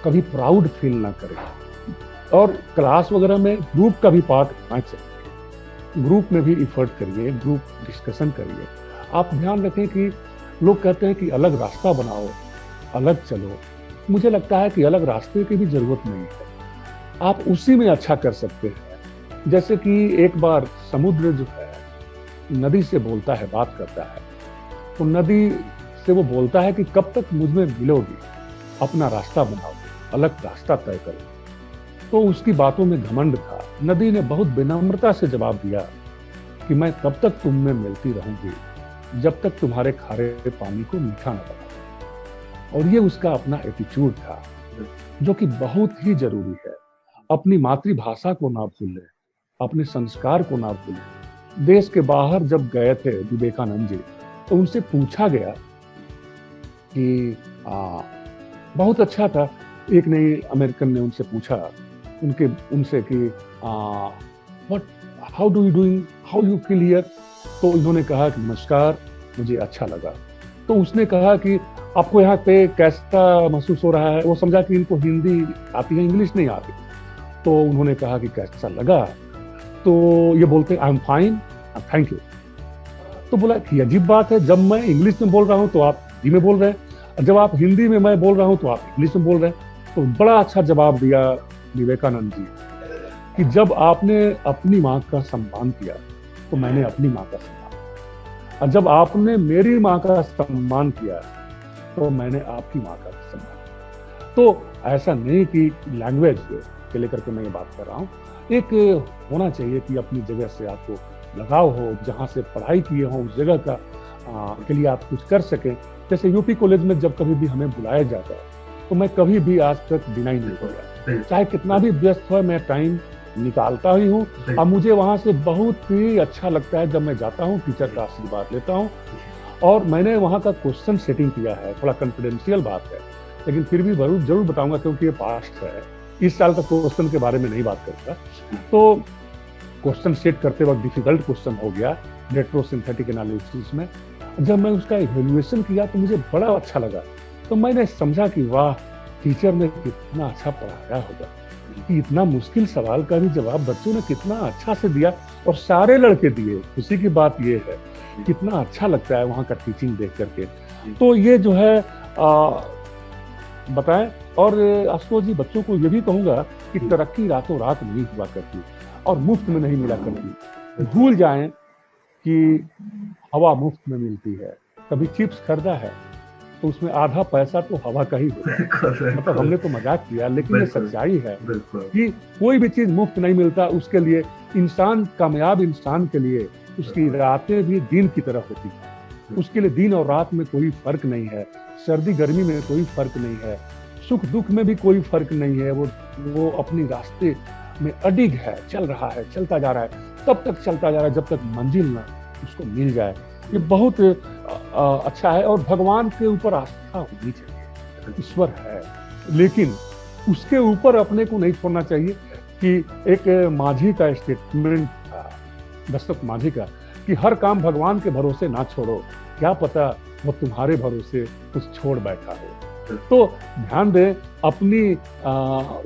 कभी प्राउड फील ना करें। और क्लास वगैरह में ग्रुप का भी पार्ट होना चाहिए, ग्रुप में भी इफर्ट करिए, ग्रुप डिस्कशन करिए। आप ध्यान रखें कि लोग कहते हैं कि अलग रास्ता बनाओ, अलग चलो। मुझे लगता है कि अलग रास्ते की भी जरूरत नहीं है, आप उसी में अच्छा कर सकते हैं। जैसे कि एक बार समुद्र जो है नदी से बोलता है, बात करता है, तो नदी से वो बोलता है कि कब तक मुझ में मिलोगी, अपना रास्ता बनाओ, अलग रास्ता तय करो। तो उसकी बातों में घमंड था। नदी ने बहुत विनम्रता से जवाब दिया कि मैं कब तक तुम में मिलती रहूंगी, जब तक तुम्हारे खारे पानी को मीठा न बना। और ये उसका अपना एटीट्यूड था, जो कि बहुत ही जरूरी है। अपनी मातृभाषा को ना भूलें, अपने संस्कार को ना भूलें। देश के बाहर जब गए थे विवेकानंद जी, तो उनसे पूछा गया कि बहुत अच्छा था, एक नई अमेरिकन ने उनसे पूछा उनसे कि what how do you doing, how you feel here. तो उन्होंने कहा कि नमस्कार, मुझे अच्छा लगा। तो उसने कहा कि आपको यहाँ पे कैसा महसूस हो रहा है। वो समझा कि इनको हिंदी आती है, इंग्लिश नहीं आती। तो उन्होंने कहा कि कैसा लगा। तो ये बोलते I am fine, thank you. तो बोला कि अजीब बात है, जब मैं इंग्लिश में बोल रहा हूँ तो आप हिंदी में बोल रहे हैं, और जब आप हिंदी में मैं बोल रहा हूँ तो आप इंग्लिश में बोल रहे हैं। तो बड़ा अच्छा जवाब दिया विवेकानंद जी कि जब आपने अपनी माँ का सम्मान किया तो मैंने अपनी माँ का सम्मान किया, और जब आपने मेरी माँ का सम्मान किया तो मैंने आपकी माँ का सम्मान किया। तो ऐसा नहीं कि लैंग्वेज के लेकर के मैं ये बात कर रहा हूँ, एक होना चाहिए कि अपनी जगह से आपको लगाव हो, जहाँ से पढ़ाई किए हो उस जगह का के लिए आप कुछ कर सकें। जैसे यूपी कॉलेज में जब कभी भी हमें बुलाया जाता है तो मैं कभी भी आज तक डिनाई नहीं किया, चाहे कितना भी व्यस्त हो, मैं टाइम निकालता ही हूँ। अब मुझे वहाँ से बहुत ही अच्छा लगता है जब मैं जाता हूँ, टीचर का आशीर्वाद लेता हूँ। और मैंने वहाँ का क्वेश्चन सेटिंग किया है, थोड़ा कॉन्फिडेंशियल बात है, लेकिन फिर भी जरूर बताऊंगा क्योंकि ये पास्ट है, इस साल का क्वेश्चन के बारे में नहीं बात करूंगा। तो क्वेश्चन सेट करते वक्त डिफिकल्ट क्वेश्चन हो गया रेट्रोसिंथेटिक एनालिसिस में। जब मैं उसका इवैल्यूएशन किया तो मुझे बड़ा अच्छा लगा। तो मैंने समझा कि वाह, टीचर ने कितना अच्छा पढ़ाया होगा कि इतना मुश्किल सवाल का भी जवाब बच्चों ने कितना अच्छा से दिया, और सारे लड़के दिए। खुशी की बात ये है, कितना अच्छा लगता है वहाँ का टीचिंग देख करके। तो ये जो है बताएं। और आशुतोष जी, बच्चों को ये भी कहूंगा कि तरक्की रातों रात नहीं हुआ करती और मुफ्त में नहीं मिला करती। भूल जाएं कि हवा मुफ्त में मिलती है। कभी चिप्स खरीदा है तो उसमें आधा पैसा तो हवा का ही होता है। मतलब हमने तो मजाक किया, लेकिन ये सच्चाई है कि कोई भी चीज मुफ्त नहीं मिलता। उसके लिए इंसान, कामयाब इंसान के लिए उसकी रातें भी दिन की तरह होती है। उसके लिए दिन और रात में कोई फर्क नहीं है, सर्दी गर्मी में कोई फर्क नहीं है, सुख दुख में भी कोई फर्क नहीं है। वो अपनी रास्ते में अडिग है, चल रहा है, चलता जा रहा है, तब तक चलता जा रहा है जब तक मंजिल ना उसको मिल जाए। ये बहुत अच्छा है। और भगवान के ऊपर आस्था होनी चाहिए, ईश्वर है, लेकिन उसके ऊपर अपने को नहीं छोड़ना चाहिए। कि एक माझी का स्टेटमेंट था, दशरथ माझी का, कि हर काम भगवान के भरोसे ना छोड़ो, क्या पता वो तुम्हारे भरोसे कुछ छोड़ बैठा हो। तो ध्यान दें, अपनी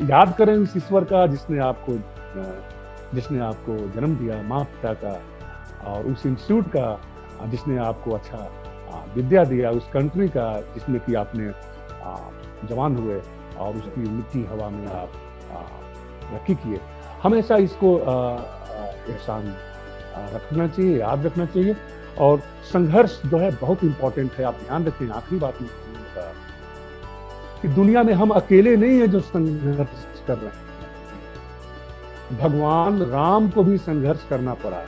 याद करें उस ईश्वर का जिसने आपको जन्म दिया, माँ पिता का, और उस इंस्टीट्यूट का जिसने आपको अच्छा विद्या दिया, उस कंट्री का जिसमें कि आपने जवान हुए और उसकी मिट्टी हवा में आप रखी किए। हमेशा इसको एहसान रखना चाहिए, याद रखना चाहिए। और संघर्ष जो है बहुत इंपॉर्टेंट है। आप ध्यान रखें, आखिरी बात में बताया कि दुनिया में हम अकेले नहीं है जो संघर्ष कर रहे हैं। भगवान राम को भी संघर्ष करना पड़ा,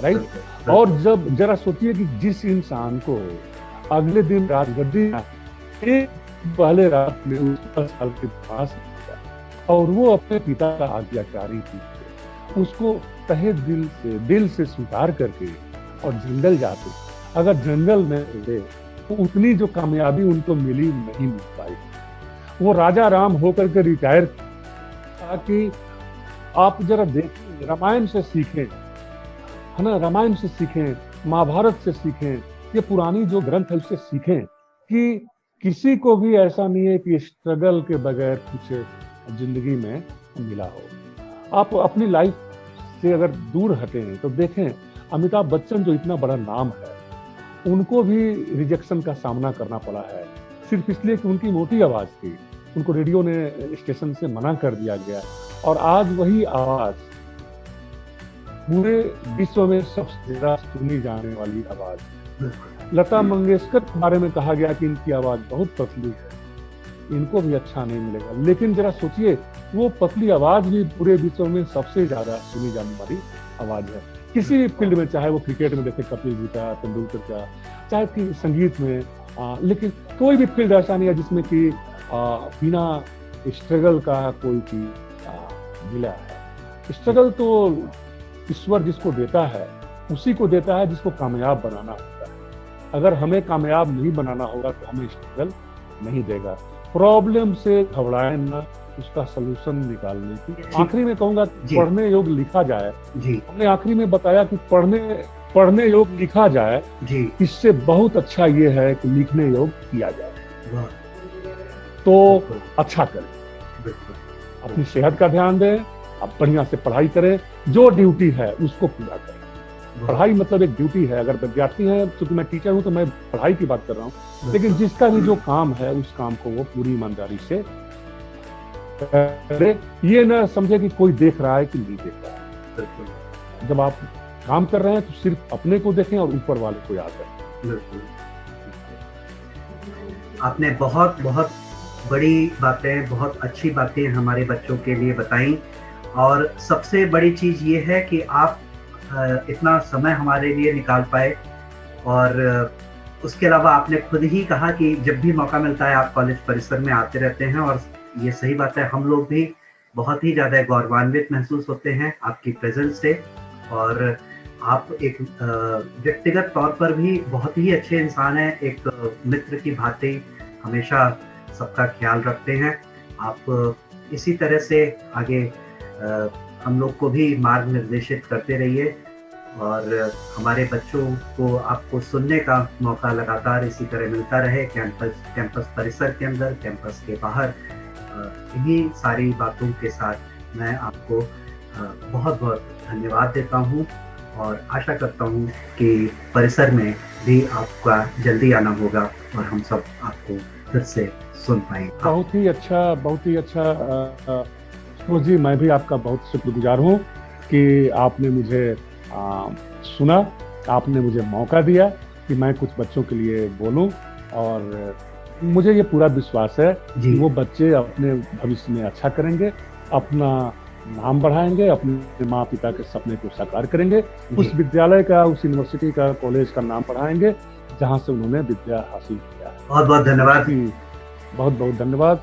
राइट। और जब जरा सोचिए कि जिस इंसान को अगले दिन राजगद्दी पहले रात में 10 साल के पास और वो अपने पिता का आज्ञाकारी थी, उसको तहे दिल से स्वीकार करके और जंगल जाते, अगर जंगल में रहे तो उतनी जो कामयाबी उनको नहीं मिल पाई। वो राजा राम होकर के रिटायर, ताकि आप जरा देखें, रामायण से सीखें, है ना, रामायण से सीखें, महाभारत से सीखें, ये पुरानी जो ग्रंथ है उससे सीखें कि किसी को भी ऐसा नहीं है कि स्ट्रगल के बगैर कुछ जिंदगी में मिला हो। आप अपनी लाइफ से अगर दूर हटें तो देखें, अमिताभ बच्चन जो इतना बड़ा नाम है, उनको भी रिजेक्शन का सामना करना पड़ा है, सिर्फ इसलिए कि उनकी मोटी आवाज थी। उनको रेडियो ने स्टेशन से मना कर दिया गया, और आज वही आवाज पूरे विश्व में सबसे ज्यादा सुनी जाने वाली आवाज। लता मंगेशकर के बारे में कहा गया कि इनकी आवाज बहुत पतली है, इनको भी अच्छा नहीं मिलेगा। लेकिन जरा सोचिए, वो पतली आवाज भी पूरे विश्व में सबसे ज्यादा सुनी जाने वाली आवाज है। किसी भी फील्ड में, चाहे वो क्रिकेट में देखे कपिल जी का, तेंदुलकर का, चाहे कि संगीत में, लेकिन कोई भी फील्ड ऐसा नहीं है जिसमें कि बिना स्ट्रगल का कोई चीज मिला है। स्ट्रगल तो ईश्वर जिसको देता है उसी को देता है जिसको कामयाब बनाना होता है। अगर हमें कामयाब नहीं बनाना होगा तो हमें स्ट्रगल नहीं देगा। प्रॉब्लम से घबराए ना, उसका सलूशन निकालने की। आखिरी में कहूंगा पढ़ने योग्य लिखा जाए। हमने आखिरी में बताया कि पढ़ने योग्य लिखा जाए, इससे बहुत अच्छा ये है कि लिखने योग्य किया जाए। तो अच्छा करें, अपनी सेहत का ध्यान दें, आप बढ़िया से पढ़ाई करें, जो ड्यूटी है उसको पूरा करें। पढ़ाई मतलब एक ड्यूटी है। अगर विद्यार्थी हैं, क्योंकि मैं टीचर हूं तो मैं पढ़ाई की बात कर रहा हूं, लेकिन जिसका भी जो काम है उस काम को वो पूरी ईमानदारी से करे। ये ना समझे कि कोई देख रहा है कि नहीं देख रहा है। जब आप काम कर रहे हैं तो सिर्फ अपने को देखें और ऊपर वाले को याद रखें। आपने बहुत बहुत बड़ी बातें, बहुत अच्छी बातें हमारे बच्चों के लिए बताई, और सबसे बड़ी चीज ये है कि आप इतना समय हमारे लिए निकाल पाए। और उसके अलावा आपने खुद ही कहा कि जब भी मौका मिलता है आप कॉलेज परिसर में आते रहते हैं, और ये सही बात है। हम लोग भी बहुत ही ज़्यादा गौरवान्वित महसूस होते हैं आपकी प्रेजेंस से, और आप एक व्यक्तिगत तौर पर भी बहुत ही अच्छे इंसान हैं। एक मित्र की भांति हमेशा सबका ख्याल रखते हैं। आप इसी तरह से आगे हम लोग को भी मार्ग निर्देशित करते रहिए, और हमारे बच्चों को आपको सुनने का मौका लगातार इसी तरह मिलता रहे, कैंपस परिसर के अंदर, कैंपस के बाहर। इन्हीं सारी बातों के साथ मैं आपको बहुत बहुत धन्यवाद देता हूँ, और आशा करता हूँ कि परिसर में भी आपका जल्दी आना होगा और हम सब आपको फिर से सुन पाएंगे। बहुत ही अच्छा, बहुत ही अच्छा जी। मैं भी आपका बहुत शुक्रगुजार हूँ कि आपने मुझे सुना, आपने मुझे मौका दिया कि मैं कुछ बच्चों के लिए बोलूं, और मुझे ये पूरा विश्वास है कि वो बच्चे अपने भविष्य में अच्छा करेंगे, अपना नाम बढ़ाएंगे, अपने माँ पिता के सपने को साकार करेंगे, उस विद्यालय का, उस यूनिवर्सिटी का, कॉलेज का नाम बढ़ाएंगे जहाँ से उन्होंने विद्या हासिल किया। बहुत बहुत धन्यवाद। बहुत बहुत धन्यवाद।